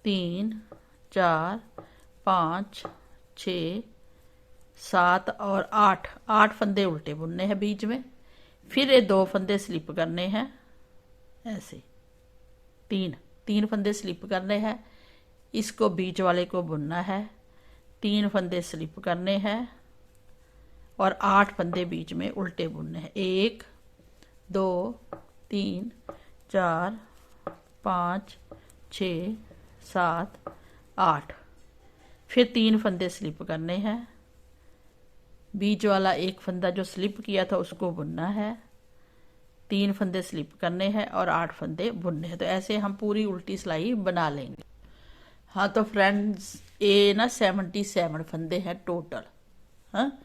3 4 5 6 7 और 8 फंदे उल्टे बुनने हैं बीच में। फिर ये 2 फंदे स्लिप करने हैं, ऐसे 3 फंदे स्लिप करने हैं। इसको बीच वाले को बुनना है, 3 फंदे स्लिप करने हैं और 8 फंदे बीच में उल्टे बुनने हैं। 1 2 3 4 5 6 7 8। फिर 3 फंदे स्लिप करने हैं, बीच वाला एक फंदा जो स्लिप किया था उसको बुनना है, 3 फंदे स्लिप करने हैं और 8 फंदे बुनने हैं। तो ऐसे हम पूरी उल्टी सिलाई बना लेंगे। हाँ तो फ्रेंड्स, ये ना 77 फंदे हैं टोटल। हाँ,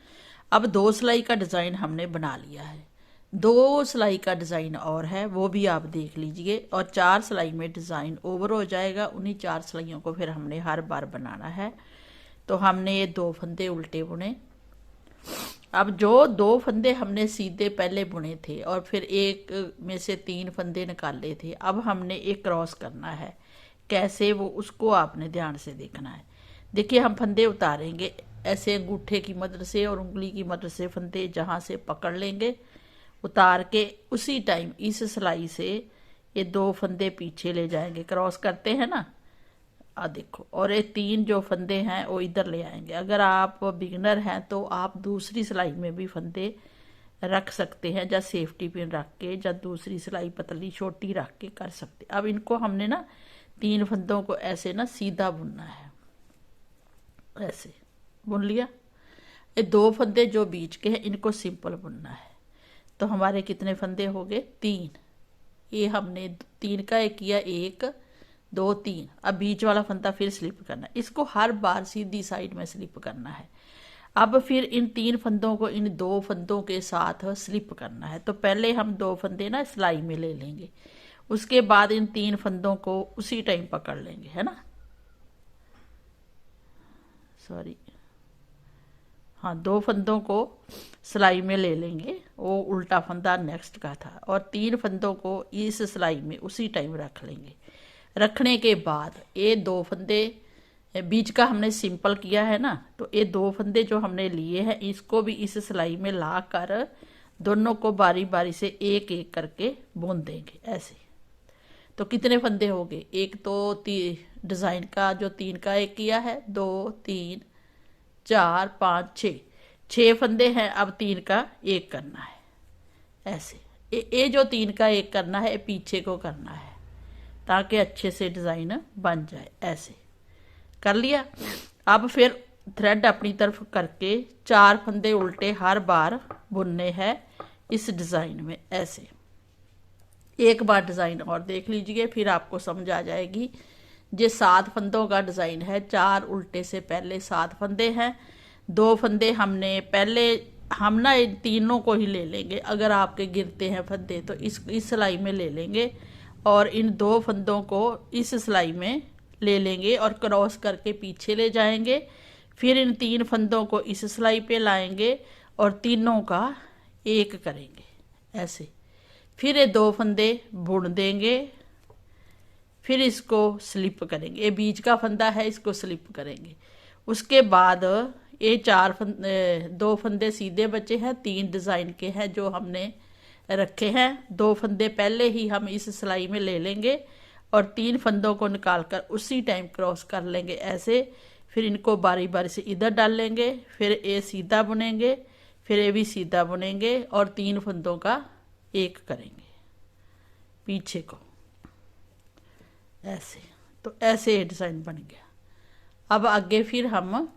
अब 2 सिलाई का डिज़ाइन हमने बना लिया है। 2 सिलाई का डिज़ाइन और है, वो भी आप देख लीजिए, और 4 सिलाई में डिज़ाइन ओवर हो जाएगा। उन्हीं 4 सिलाइयों को फिर हमने हर बार बनाना है। तो हमने ये 2 फंदे उल्टे बुने। अब जो 2 फंदे हमने सीधे पहले बुने थे और फिर एक में से 3 फंदे निकाले थे, अब हमने एक क्रॉस करना है। कैसे, वो उसको आपने ध्यान से देखना है। देखिए, हम फंदे उतारेंगे ऐसे, अंगूठे की मदद से और उंगली की मदद से फंदे जहाँ से पकड़ लेंगे, उतार के उसी टाइम इस सिलाई से ये 2 फंदे पीछे ले जाएंगे। क्रॉस करते हैं ना, देखो, और ये 3 जो फंदे हैं वो इधर ले आएंगे। अगर आप बिगनर हैं तो आप दूसरी सिलाई में भी फंदे रख सकते हैं, या सेफ्टी पिन रख के, या दूसरी सिलाई पतली छोटी रख के कर सकते। अब इनको हमने ना 3 फंदों को ऐसे ना सीधा बुनना है, ऐसे बुन लिया। ये 2 फंदे जो बीच के हैं इनको सिंपल बुनना है। तो हमारे कितने फंदे हो गए? 3। ये हमने 3 का एक किया, 1 2 3। अब बीच वाला फंदा फिर स्लिप करना है, इसको हर बार सीधी साइड में स्लिप करना है। अब फिर इन 3 फंदों को इन 2 फंदों के साथ स्लिप करना है। तो पहले हम 2 फंदे ना सिलाई में ले लेंगे, उसके बाद इन 3 फंदों को उसी टाइम पकड़ लेंगे, है ना। सॉरी, हाँ, 2 फंदों को सिलाई में ले लेंगे, वो उल्टा फंदा नेक्स्ट का था, और 3 फंदों को इस सिलाई में उसी टाइम रख लेंगे। रखने के बाद ये 2 फंदे बीच का हमने सिंपल किया है ना, तो ये 2 फंदे जो हमने लिए हैं इसको भी इस सिलाई में ला कर दोनों को बारी बारी से एक एक करके बुन देंगे, ऐसे। तो कितने फंदे हो गए? एक तो डिज़ाइन का जो 3 का एक किया है, 2 3 4 5 6 फंदे हैं। अब 3 का एक करना है, ऐसे। ये जो 3 का एक करना है, पीछे को करना है ताकि अच्छे से डिज़ाइन बन जाए, ऐसे कर लिया। अब फिर थ्रेड अपनी तरफ करके 4 फंदे उल्टे हर बार बुनने हैं इस डिज़ाइन में, ऐसे। एक बार डिज़ाइन और देख लीजिए, फिर आपको समझ आ जाएगी। ये 7 फंदों का डिज़ाइन है, 4 उल्टे से पहले 7 फंदे हैं। 2 फंदे हमने पहले, हम ना इन तीनों को ही ले लेंगे। अगर आपके गिरते हैं फंदे तो इस सिलाई में ले लेंगे, और इन 2 फंदों को इस सिलाई में ले लेंगे और क्रॉस करके पीछे ले जाएंगे। फिर इन 3 फंदों को इस सिलाई पे लाएंगे और तीनों का एक करेंगे, ऐसे। फिर ये 2 फंदे बुन देंगे, फिर इसको स्लिप करेंगे। ये बीच का फंदा है, इसको स्लिप करेंगे। उसके बाद ये 2 फंदे सीधे बचे हैं, 3 डिज़ाइन के हैं जो हमने रखे हैं। 2 फंदे पहले ही हम इस सिलाई में ले लेंगे और 3 फंदों को निकालकर उसी टाइम क्रॉस कर लेंगे, ऐसे। फिर इनको बारी बारी से इधर डाल लेंगे, फिर ये सीधा बुनेंगे, फिर ये भी सीधा बुनेंगे और 3 फंदों का एक करेंगे पीछे को, ऐसे। तो ऐसे ये डिज़ाइन बन गया। अब आगे फिर हम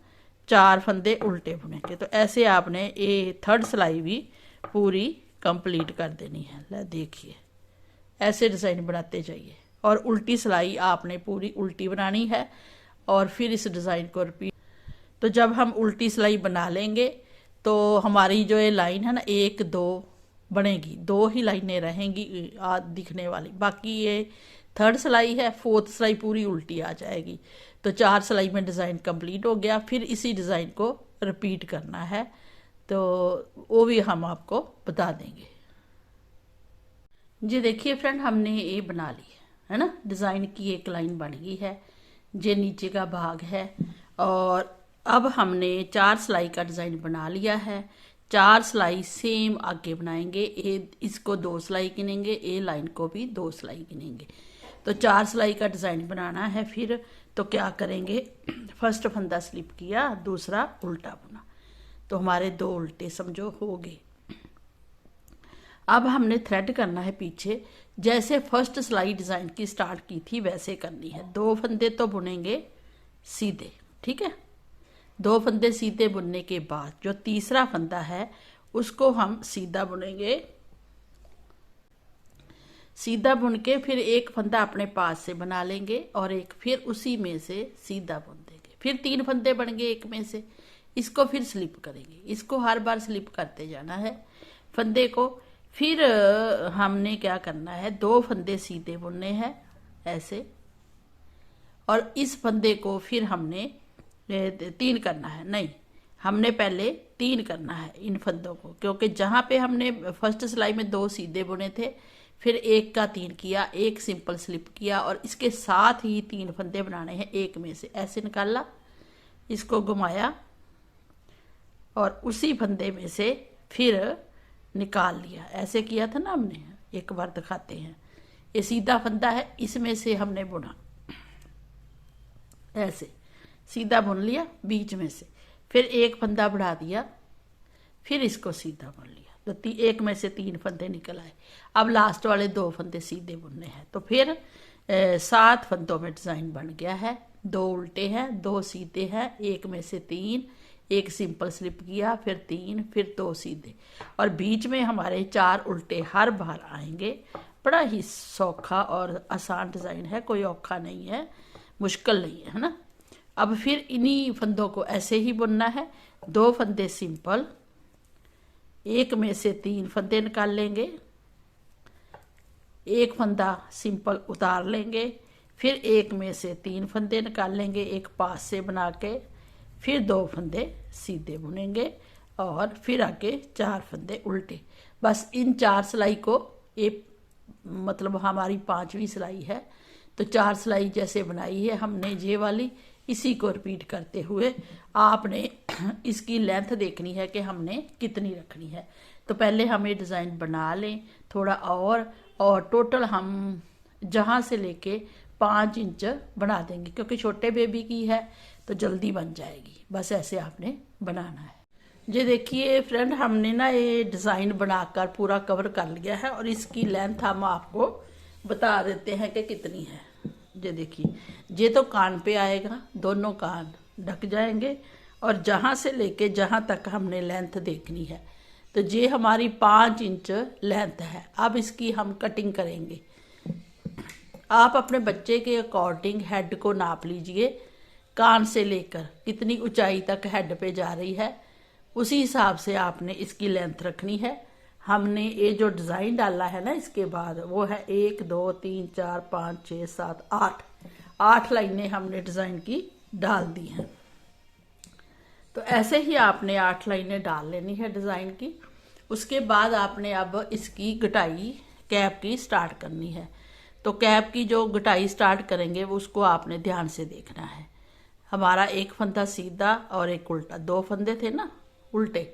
4 फंदे उल्टे बुनेंगे। तो ऐसे आपने ये 3rd सिलाई भी पूरी कंप्लीट कर देनी है। ले देखिए, ऐसे डिज़ाइन बनाते जाइए और उल्टी सिलाई आपने पूरी उल्टी बनानी है और फिर इस डिज़ाइन को रिपीट। तो जब हम उल्टी सिलाई बना लेंगे तो हमारी जो ये लाइन है ना 1 2 बनेगी, 2 ही लाइनें रहेंगी दिखने वाली, बाकी ये 3rd सिलाई है, 4th सिलाई पूरी उल्टी आ जाएगी। तो 4 सिलाई में डिज़ाइन कंप्लीट हो गया। फिर इसी डिज़ाइन को रिपीट करना है, तो वो भी हम आपको बता देंगे। जी देखिए फ्रेंड, हमने ये बना ली है ना, डिज़ाइन की एक लाइन बन गई है। ये नीचे का भाग है और अब हमने 4 सिलाई का डिज़ाइन बना लिया है। 4 सिलाई सेम आगे बनाएंगे। इसको 2 सिलाई गिनेंगे, ए लाइन को भी 2 सिलाई गिनेंगे। तो 4 सिलाई का डिज़ाइन बनाना है। फिर तो क्या करेंगे, फर्स्ट फंदा स्लिप किया, दूसरा उल्टा बुना, तो हमारे 2 उल्टे समझो हो गए। अब हमने थ्रेड करना है पीछे, जैसे फर्स्ट सिलाई डिज़ाइन की स्टार्ट की थी वैसे करनी है। 2 फंदे तो बुनेंगे सीधे, ठीक है। 2 फंदे सीधे बुनने के बाद जो तीसरा फंदा है उसको हम सीधा बुनेंगे। सीधा बुन के फिर एक फंदा अपने पास से बना लेंगे और एक फिर उसी में से सीधा बुन देंगे। फिर 3 फंदे बन गए एक में से, इसको फिर स्लिप करेंगे। इसको हर बार स्लिप करते जाना है फंदे को। फिर हमने क्या करना है, 2 फंदे सीधे बुनने हैं ऐसे, और इस फंदे को फिर हमने 3 करना है। नहीं, हमने पहले 3 करना है इन फंदों को, क्योंकि जहाँ पे हमने फर्स्ट सिलाई में 2 सीधे बुने थे, फिर 1 का 3 किया, 1 सिंपल स्लिप किया और इसके साथ ही 3 फंदे बनाने हैं एक में से। ऐसे निकाला, इसको घुमाया और उसी फंदे में से फिर निकाल लिया। ऐसे किया था ना हमने, एक बार दिखाते हैं। ये सीधा फंदा है, इसमें से हमने बुना, ऐसे सीधा बुन लिया बीच में से, फिर 1 फंदा बढ़ा दिया, फिर इसको सीधा बुन लिया। तो 1 में से 3 फंदे निकल आए। अब लास्ट वाले 2 फंदे सीधे बुनने हैं। तो फिर 7 फंदों में डिज़ाइन बन गया है। 2 उल्टे हैं, 2 सीधे हैं, 1 में से 3, 1 सिंपल स्लिप किया, फिर 3, फिर 2 सीधे, और बीच में हमारे 4 उल्टे हर बार आएंगे। बड़ा ही सौखा और आसान डिज़ाइन है, कोई औखा नहीं है, मुश्किल नहीं है ना। अब फिर इन्हीं फंदों को ऐसे ही बुनना है। 2 फंदे सिंपल, 1 में से 3 फंदे निकाल लेंगे, 1 फंदा सिंपल उतार लेंगे, फिर 1 में से 3 फंदे निकाल लेंगे एक पास से बना के, फिर 2 फंदे सीधे बुनेंगे और फिर आगे 4 फंदे उल्टे। बस इन 4 सिलाई को मतलब हमारी 5वीं सिलाई है। तो 4 सिलाई जैसे बनाई है हमने ये वाली, इसी को रिपीट करते हुए आपने इसकी लेंथ देखनी है कि हमने कितनी रखनी है। तो पहले हम ये डिज़ाइन बना लें थोड़ा और टोटल हम जहाँ से लेके 5 इंच बना देंगे, क्योंकि छोटे बेबी की है तो जल्दी बन जाएगी। बस ऐसे आपने बनाना है। ये देखिए फ्रेंड, हमने ना ये डिज़ाइन बनाकर पूरा कवर कर लिया है और इसकी लेंथ हम आपको बता देते हैं कि कितनी है। ये देखिए, ये तो कान पे आएगा, दोनों कान ढक जाएंगे और जहाँ से लेके जहाँ तक हमने लेंथ देखनी है, तो ये हमारी 5 इंच लेंथ है। अब इसकी हम कटिंग करेंगे। आप अपने बच्चे के अकॉर्डिंग हेड को नाप लीजिए, कान से लेकर कितनी ऊंचाई तक हेड पे जा रही है, उसी हिसाब से आपने इसकी लेंथ रखनी है। हमने ये जो डिज़ाइन डाला है ना, इसके बाद वो है 1 2 3 4 5 6 7 8 लाइनें हमने डिज़ाइन की डाल दी हैं। तो ऐसे ही आपने 8 लाइनें डाल लेनी है डिज़ाइन की। उसके बाद आपने अब इसकी घटाई कैप की स्टार्ट करनी है। तो कैप की जो घटाई स्टार्ट करेंगे वो उसको आपने ध्यान से देखना है। हमारा 1 फंदा सीधा और 1 उल्टा, 2 फंदे थे ना उल्टे।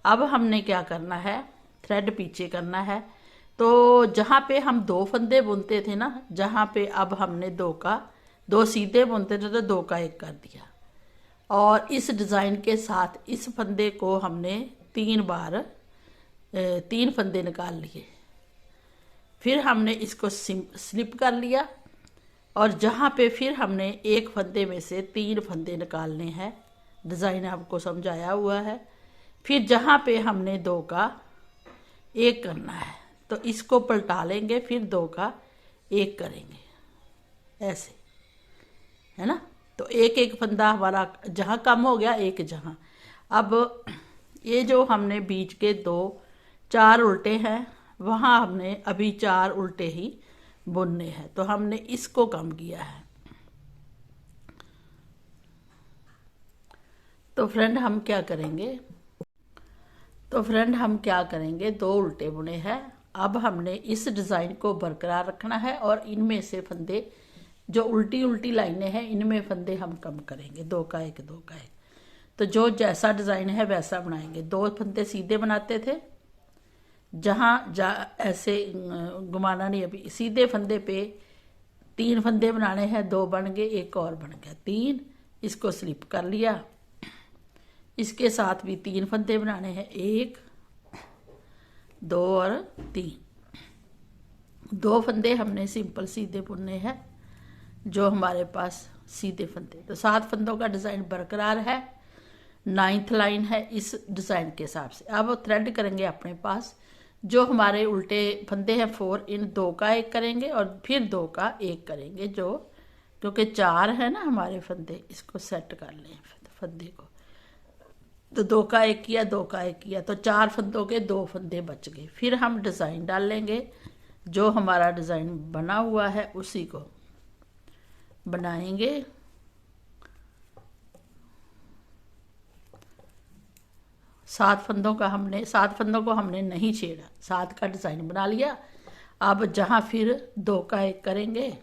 अब हमने क्या करना है, थ्रेड पीछे करना है। तो जहाँ पे हम 2 फंदे बुनते थे ना, जहाँ पे अब हमने 2 सीधे बुनते थे तो 2 का 1 कर दिया, और इस डिज़ाइन के साथ इस फंदे को हमने 3 बार 3 फंदे निकाल लिए। फिर हमने इसको स्लिप कर लिया और जहाँ पे फिर हमने एक फंदे में से 3 फंदे निकालने हैं, डिज़ाइन आपको समझाया हुआ है। फिर जहाँ पे हमने 2 का 1 करना है तो इसको पलटा लेंगे, फिर 2 का 1 करेंगे, ऐसे, है ना। तो एक एक फंदा हमारा जहाँ कम हो गया, एक जहाँ। अब ये जो हमने बीच के 4 उल्टे हैं, वहाँ हमने अभी 4 उल्टे ही बुनने हैं, तो हमने इसको कम किया है। तो फ्रेंड हम क्या करेंगे, 2 उल्टे बुने हैं। अब हमने इस डिज़ाइन को बरकरार रखना है और इनमें से फंदे जो उल्टी उल्टी लाइनें हैं, इनमें फंदे हम कम करेंगे, 2 का 1, 2 का 1। तो जो जैसा डिज़ाइन है वैसा बनाएंगे। 2 फंदे सीधे बनाते थे, जहाँ ऐसे घुमाना नहीं। अभी सीधे फंदे पे 3 फंदे बनाने हैं, 2 बन गए, 1 और बन गया, 3। इसको स्लिप कर लिया। इसके साथ भी 3 फंदे बनाने हैं, 1, 2 और 3। 2 फंदे हमने सिंपल सीधे बुनने हैं, जो हमारे पास सीधे फंदे। तो 7 फंदों का डिज़ाइन बरकरार है। 9th लाइन है इस डिज़ाइन के हिसाब से। अब थ्रेड करेंगे अपने पास। जो हमारे उल्टे फंदे हैं 4, इन 2 का 1 करेंगे और फिर 2 का 1 करेंगे, जो क्योंकि 4 है ना हमारे फंदे, इसको सेट कर लें फंदे को। तो 2 का 1 किया, 2 का 1 किया, तो 4 फंदों के 2 फंदे बच गए। फिर हम डिज़ाइन डाल लेंगे, जो हमारा डिज़ाइन बना हुआ है उसी को बनाएंगे। सात फंदों को हमने नहीं छेड़ा, 7 का डिज़ाइन बना लिया। अब जहाँ फिर 2 का 1 करेंगे,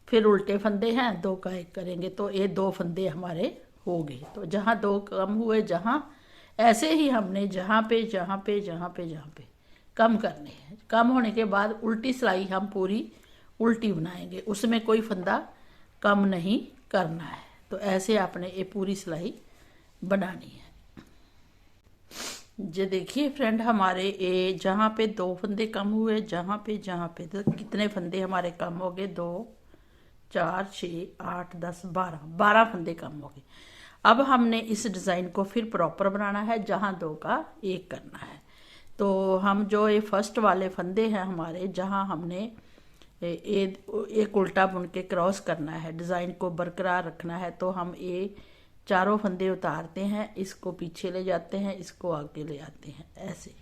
फिर उल्टे फंदे हैं, 2 का 1 करेंगे, तो ये 2 फंदे हमारे हो गए। तो जहाँ 2 कम हुए, जहाँ ऐसे ही हमने जहाँ पे कम करने हैं। कम होने के बाद उल्टी सिलाई हम पूरी उल्टी बनाएंगे, उसमें कोई फंदा कम नहीं करना है। तो ऐसे आपने ये पूरी सिलाई बनानी है। ये देखिए फ्रेंड, हमारे ये जहाँ पे 2 फंदे कम हुए, जहाँ पे तो कितने फंदे हमारे कम हो गए, 2, 4, 6, 8, 10, 12 फंदे कम हो गए। अब हमने इस डिज़ाइन को फिर प्रॉपर बनाना है, जहाँ 2 का 1 करना है। तो हम जो ये फर्स्ट वाले फंदे हैं हमारे, जहाँ हमने एक उल्टा बुन के क्रॉस करना है, डिज़ाइन को बरकरार रखना है, तो हम ये 4 फंदे उतारते हैं, इसको पीछे ले जाते हैं, इसको आगे ले आते हैं, ऐसे।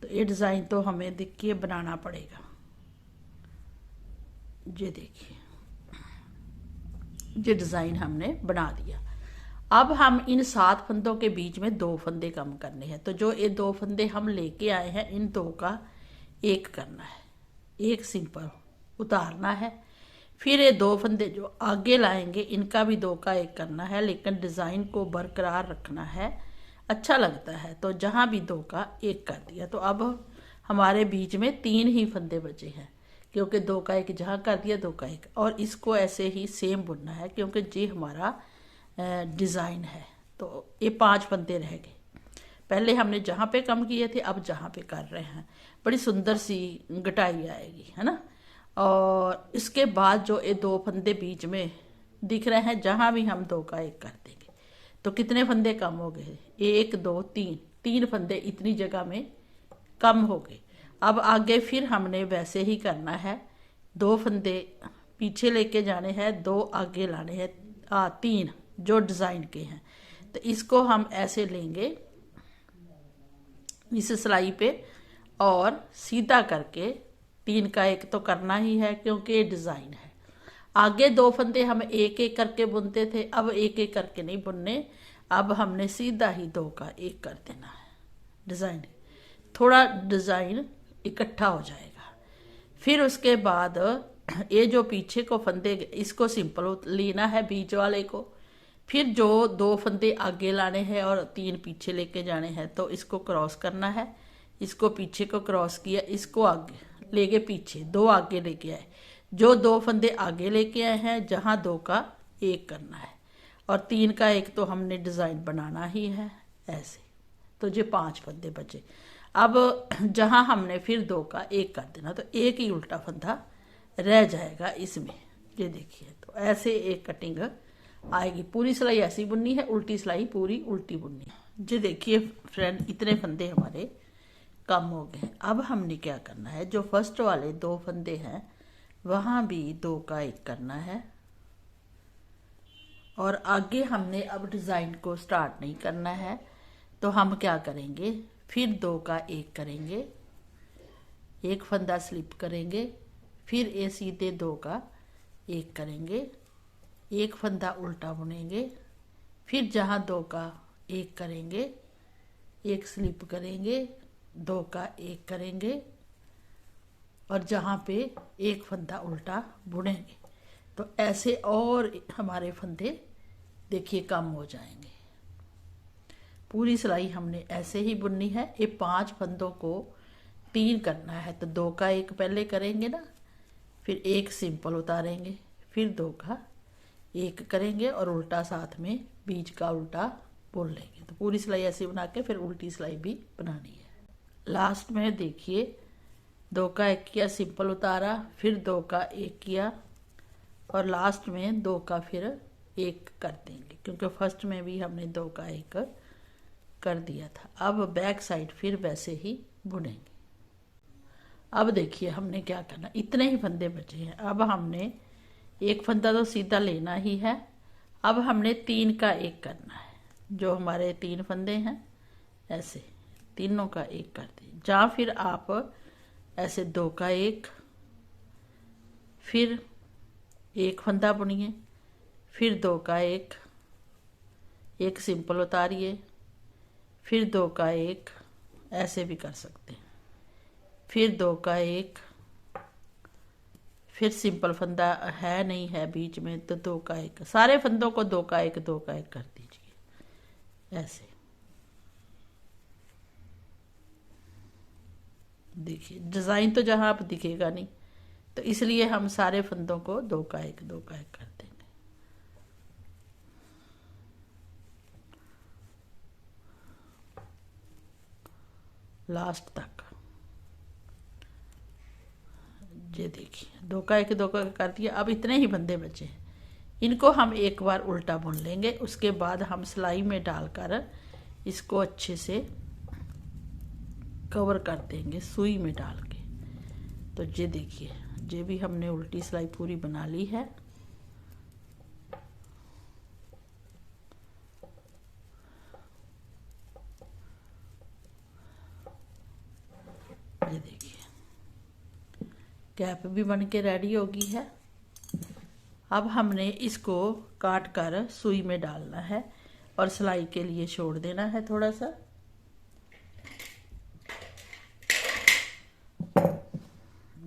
तो ये डिज़ाइन तो हमें देखिए बनाना पड़ेगा। ये देखिए, ये डिज़ाइन हमने बना दिया। अब हम इन 7 फंदों के बीच में 2 फंदे कम करने हैं। तो जो ये 2 फंदे हम लेके आए हैं, इन 2 का 1 करना है, 1 सिंपल उतारना है। फिर ये 2 फंदे जो आगे लाएंगे, इनका भी 2 का 1 करना है, लेकिन डिज़ाइन को बरकरार रखना है, अच्छा लगता है। तो जहाँ भी 2 का 1 कर दिया। तो अब हमारे बीच में 3 ही फंदे बचे हैं, क्योंकि 2 का 1 जहाँ कर दिया, 2 का 1। और इसको ऐसे ही सेम बुनना है, क्योंकि ये हमारा डिज़ाइन है। तो ये 5 फंदे रह गए। पहले हमने जहाँ पे कम किए थे, अब जहाँ पे कर रहे हैं, बड़ी सुंदर सी गटाई आएगी, है ना। और इसके बाद जो ये 2 फंदे बीच में दिख रहे हैं, जहाँ भी हम 2 का 1 कर देंगे, तो कितने फंदे कम हो गए, 1, 2, 3 फंदे इतनी जगह में कम हो गए। अब आगे फिर हमने वैसे ही करना है, 2 फंदे पीछे लेके जाने हैं, 2 आगे लाने हैं, 3 जो डिज़ाइन के हैं। तो इसको हम ऐसे लेंगे इस सिलाई पे और सीधा करके 3 का 1 तो करना ही है, क्योंकि ये डिज़ाइन है। आगे 2 फंदे हम 1-1 करके बुनते थे, अब 1-1 करके नहीं बुनने, अब हमने सीधा ही 2 का 1 कर देना है। डिज़ाइन थोड़ा डिज़ाइन इकट्ठा हो जाएगा। फिर उसके बाद ये जो पीछे को फंदे, इसको सिंपल लेना है बीच वाले को। फिर जो 2 फंदे आगे लाने हैं और 3 पीछे लेके जाने हैं, तो इसको क्रॉस करना है। इसको पीछे को क्रॉस किया, इसको आगे लेके पीछे, 2 आगे लेके आए। जो 2 फंदे आगे लेके आए हैं, जहाँ 2 का 1 करना है, और 3 का 1 तो हमने डिज़ाइन बनाना ही है, ऐसे। तो ये 5 फंदे बचे। अब जहाँ हमने फिर 2 का 1 कर देना, तो एक ही उल्टा फंदा रह जाएगा इसमें। ये देखिए, तो ऐसे एक कटिंग आएगी। पूरी सिलाई ऐसी बुननी है, उल्टी सिलाई पूरी उल्टी बुननी है। ये देखिए फ्रेंड, इतने फंदे हमारे कम हो गए। अब हमने क्या करना है, जो फर्स्ट वाले 2 फंदे हैं वहाँ भी 2 का 1 करना है, और आगे हमने अब डिज़ाइन को स्टार्ट नहीं करना है। तो हम क्या करेंगे, फिर 2 का 1 करेंगे, एक फंदा स्लिप करेंगे, फिर ये सीधे 2 का 1 करेंगे, एक फंदा उल्टा बुनेंगे, फिर जहाँ 2 का 1 करेंगे एक स्लिप करेंगे, 2 का 1 करेंगे, और जहाँ पे एक फंदा उल्टा बुनेंगे। तो ऐसे और हमारे फंदे देखिए कम हो जाएंगे। पूरी सिलाई हमने ऐसे ही बुननी है। ये 5 फंदों को 3 करना है। तो 2 का 1 पहले करेंगे ना, फिर एक सिंपल उतारेंगे, फिर 2 का 1 करेंगे और उल्टा साथ में बीच का उल्टा बुन लेंगे। तो पूरी सिलाई ऐसी बना के फिर उल्टी सिलाई भी बनानी है। लास्ट में देखिए 2 का 1 किया, सिंपल उतारा, फिर 2 का 1 किया, और लास्ट में 2 का फिर 1 कर देंगे, क्योंकि फर्स्ट में भी हमने 2 का 1 कर दिया था। अब बैक साइड फिर वैसे ही बुनेंगे। अब देखिए हमने क्या करना, इतने ही फंदे बचे हैं। अब हमने एक फंदा तो सीधा लेना ही है। अब हमने 3 का 1 करना है। जो हमारे 3 फंदे हैं ऐसे तीनों का 1 कर दें, या फिर आप ऐसे 2 का 1, फिर एक फंदा बुनिए, फिर 2 का 1, एक सिंपल उतारिए, फिर 2 का 1, ऐसे भी कर सकते हैं, फिर 2 का 1, फिर सिंपल फंदा है नहीं है बीच में तो 2 का 1, सारे फंदों को 2 का 1 2 का 1 कर दीजिए ऐसे। देखिए डिज़ाइन तो जहाँ आप दिखेगा नहीं, तो इसलिए हम सारे फंदों को 2 का 1 2 का 1 कर देंगे लास्ट तक। ये देखिए 2 का 1 2 का 1 कर दिया। अब इतने ही फंदे बचे हैं, इनको हम एक बार उल्टा बुन लेंगे। उसके बाद हम सिलाई में डालकर इसको अच्छे से कवर कर देंगे सुई में डाल के। तो ये देखिए, ये भी हमने उल्टी सिलाई पूरी बना ली है। ये देखिए कैप भी बन के रेडी होगी है। अब हमने इसको काट कर सुई में डालना है और सिलाई के लिए छोड़ देना है थोड़ा सा।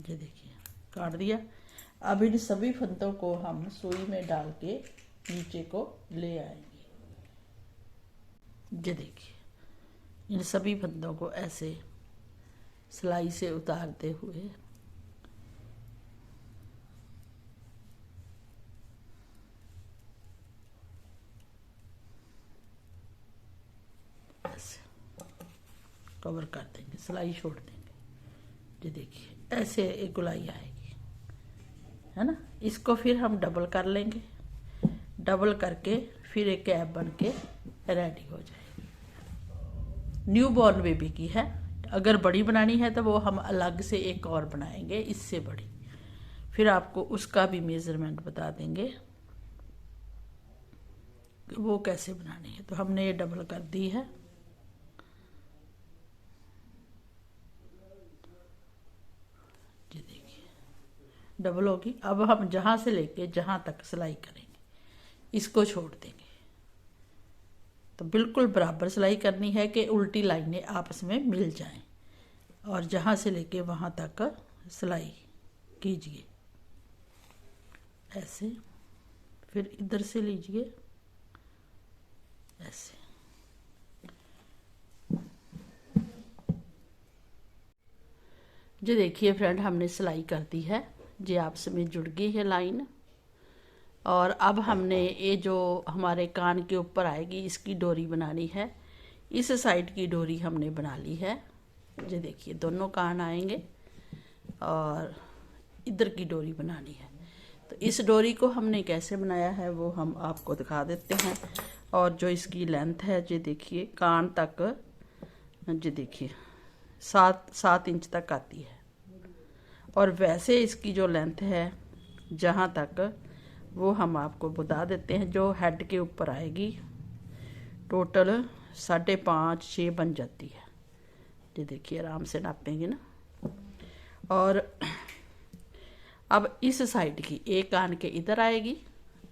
ये देखिए काट दिया। अब इन सभी फंदों को हम सुई में डाल के नीचे को ले आएंगे। ये देखिए इन सभी फंदों को ऐसे सिलाई से उतारते हुए ऐसे कवर कर देंगे, सिलाई छोड़ देंगे। ये देखिए ऐसे एक गुलाई आएगी, है ना। इसको फिर हम डबल कर लेंगे, डबल करके फिर एक कैप बन के रेडी हो जाएगी। न्यू बॉर्न बेबी की है। अगर बड़ी बनानी है तो वो हम अलग से एक और बनाएंगे इससे बड़ी, फिर आपको उसका भी मेजरमेंट बता देंगे वो कैसे बनानी है। तो हमने ये डबल कर दी है। ये देखिए डबल होगी। अब हम जहाँ से लेके जहाँ तक सिलाई करेंगे इसको छोड़ देंगे। तो बिल्कुल बराबर सिलाई करनी है कि उल्टी लाइनें आपस में मिल जाएं, और जहाँ से लेके वहाँ तक सिलाई कीजिए ऐसे। फिर इधर से लीजिए ऐसे। जो देखिए फ्रेंड हमने सिलाई कर दी है, ये आपस में जुड़ गई है लाइन। और अब हमने ये जो हमारे कान के ऊपर आएगी इसकी डोरी बनानी है। इस साइड की डोरी हमने बना ली है। ये देखिए दोनों कान आएंगे और इधर की डोरी बनानी है। तो इस डोरी को हमने कैसे बनाया है वो हम आपको दिखा देते हैं। और जो इसकी लेंथ है जी देखिए, कान तक जी देखिए 7 इंच तक आती है। और वैसे इसकी जो लेंथ है जहाँ तक, वो हम आपको बता देते हैं। जो हेड के ऊपर आएगी टोटल 5.5-6 बन जाती है। ये देखिए आराम से नापेंगे ना। और अब इस साइड की एक कान के इधर आएगी,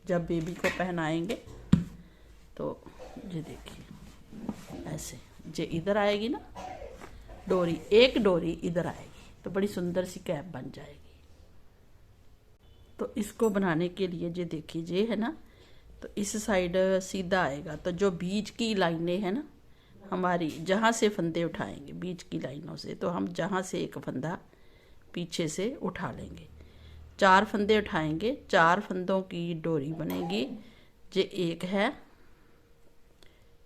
जब बेबी को पहनाएंगे तो ये देखिए ऐसे जे इधर आएगी ना डोरी, एक डोरी इधर आएगी तो बड़ी सुंदर सी कैप बन जाएगी। तो इसको बनाने के लिए ये देखिए ये है ना, तो इस साइड सीधा आएगा। तो जो बीच की लाइनें हैं ना हमारी, जहाँ से फंदे उठाएंगे बीच की लाइनों से, तो हम जहाँ से एक फंदा पीछे से उठा लेंगे, 4 फंदे उठाएंगे, 4 फंदों की डोरी बनेगी। ये एक है,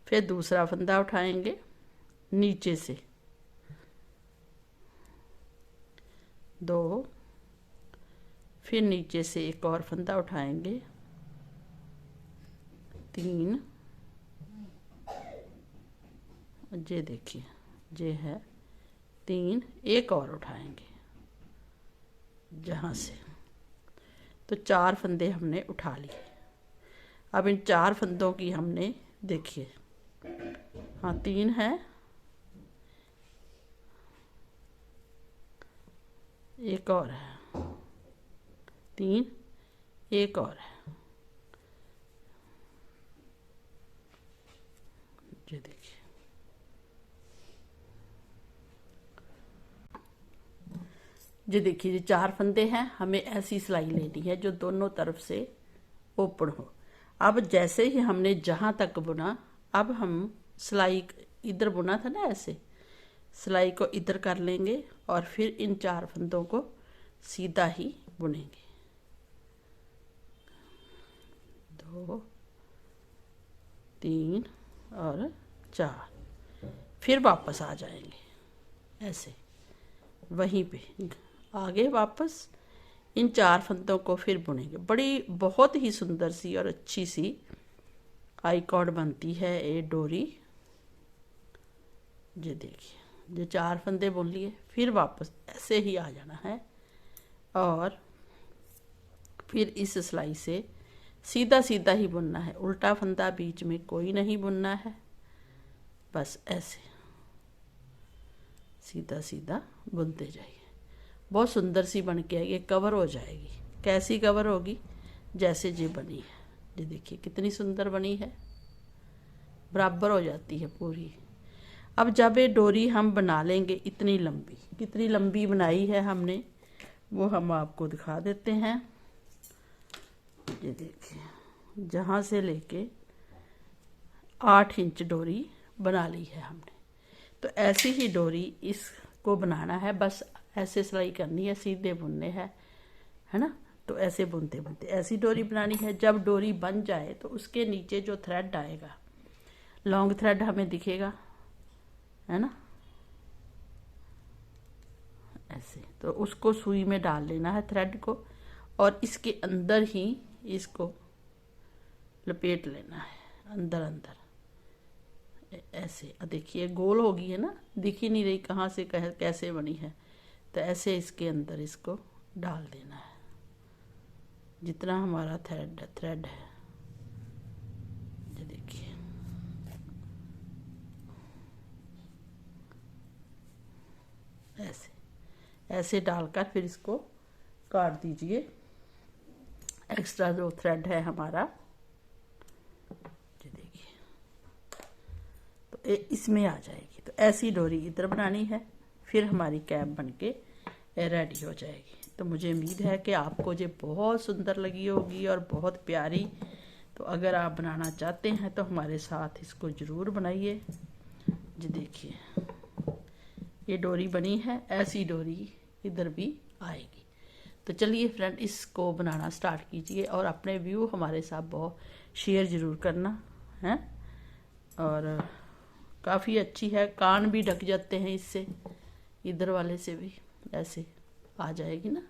फिर दूसरा फंदा उठाएंगे नीचे से 2, फिर नीचे से एक और फंदा उठाएंगे 3, ये देखिए ये है 3, एक और उठाएंगे जहाँ से। तो 4 फंदे हमने उठा लिए। अब इन 4 फंदों की हमने देखिए, हाँ 3 है, एक और है, 3, एक और है, ये देखिए। ये देखिए ये 4 फंदे हैं, हमें ऐसी सिलाई लेनी है जो दोनों तरफ से ओपन हो। अब जैसे ही हमने जहाँ तक बुना, अब हम सिलाई इधर बुना था ना, ऐसे सिलाई को इधर कर लेंगे और फिर इन 4 फंदों को सीधा ही बुनेंगे। 2, 3 और 4, फिर वापस आ जाएंगे ऐसे, वहीं पे आगे वापस इन 4 फंदों को फिर बुनेंगे। बड़ी बहुत ही सुंदर सी और अच्छी सी आई कॉर्ड बनती है ये डोरी। ये देखिए ये 4 फंदे बुन लिए, फिर वापस ऐसे ही आ जाना है और फिर इस सिलाई से सीधा सीधा ही बुनना है, उल्टा फंदा बीच में कोई नहीं बुनना है, बस ऐसे सीधा सीधा बुनते जाइए। बहुत सुंदर सी बन के आएगी, कवर हो जाएगी। कैसी कवर होगी? जैसे ये बनी है, ये देखिए कितनी सुंदर बनी है, बराबर हो जाती है पूरी। अब जब ये डोरी हम बना लेंगे इतनी लंबी, कितनी लंबी बनाई है हमने वो हम आपको दिखा देते हैं। ये देखिए जहाँ से लेके 8 इंच डोरी बना ली है हमने। तो ऐसी ही डोरी इसको बनाना है, बस ऐसे सिलाई करनी है, सीधे बुनने हैं, है ना। तो ऐसे बुनते बुनते ऐसी डोरी बनानी है। जब डोरी बन जाए तो उसके नीचे जो थ्रेड आएगा, लॉन्ग थ्रेड हमें दिखेगा, है ना, ऐसे। तो उसको सुई में डाल लेना है थ्रेड को, और इसके अंदर ही इसको लपेट लेना है, अंदर अंदर ऐसे। देखिए गोल होगी है ना, दिख ही नहीं रही कहाँ से कैसे बनी है। तो ऐसे इसके अंदर इसको डाल देना है, जितना हमारा थ्रेड है। ये देखिए ऐसे ऐसे डालकर फिर इसको काट दीजिए। एक्स्ट्रा जो थ्रेड है हमारा, ये देखिए, तो इसमें आ जाएगी। तो ऐसी डोरी इधर बनानी है, फिर हमारी कैप बनके रेडी हो जाएगी। तो मुझे उम्मीद है कि आपको ये बहुत सुंदर लगी होगी और बहुत प्यारी। तो अगर आप बनाना चाहते हैं तो हमारे साथ इसको ज़रूर बनाइए। जी देखिए ये डोरी बनी है, ऐसी डोरी इधर भी आएगी। तो चलिए फ्रेंड, इसको बनाना स्टार्ट कीजिए और अपने व्यू हमारे साथ बहुत शेयर ज़रूर करना है। और काफ़ी अच्छी है, कान भी ढक जाते हैं इससे, इधर वाले से भी ऐसे आ जाएगी ना।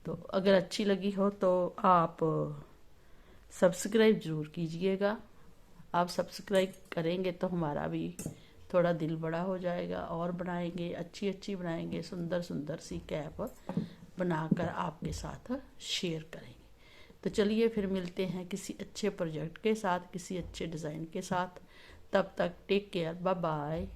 तो अगर अच्छी लगी हो तो आप सब्सक्राइब ज़रूर कीजिएगा। आप सब्सक्राइब करेंगे तो हमारा भी थोड़ा दिल बड़ा हो जाएगा और बनाएंगे, अच्छी अच्छी बनाएंगे, सुंदर सुंदर सी कैप बनाकर आपके साथ शेयर करेंगे। तो चलिए फिर मिलते हैं किसी अच्छे प्रोजेक्ट के साथ, किसी अच्छे डिज़ाइन के साथ। तब तक टेक केयर, बाय बाय।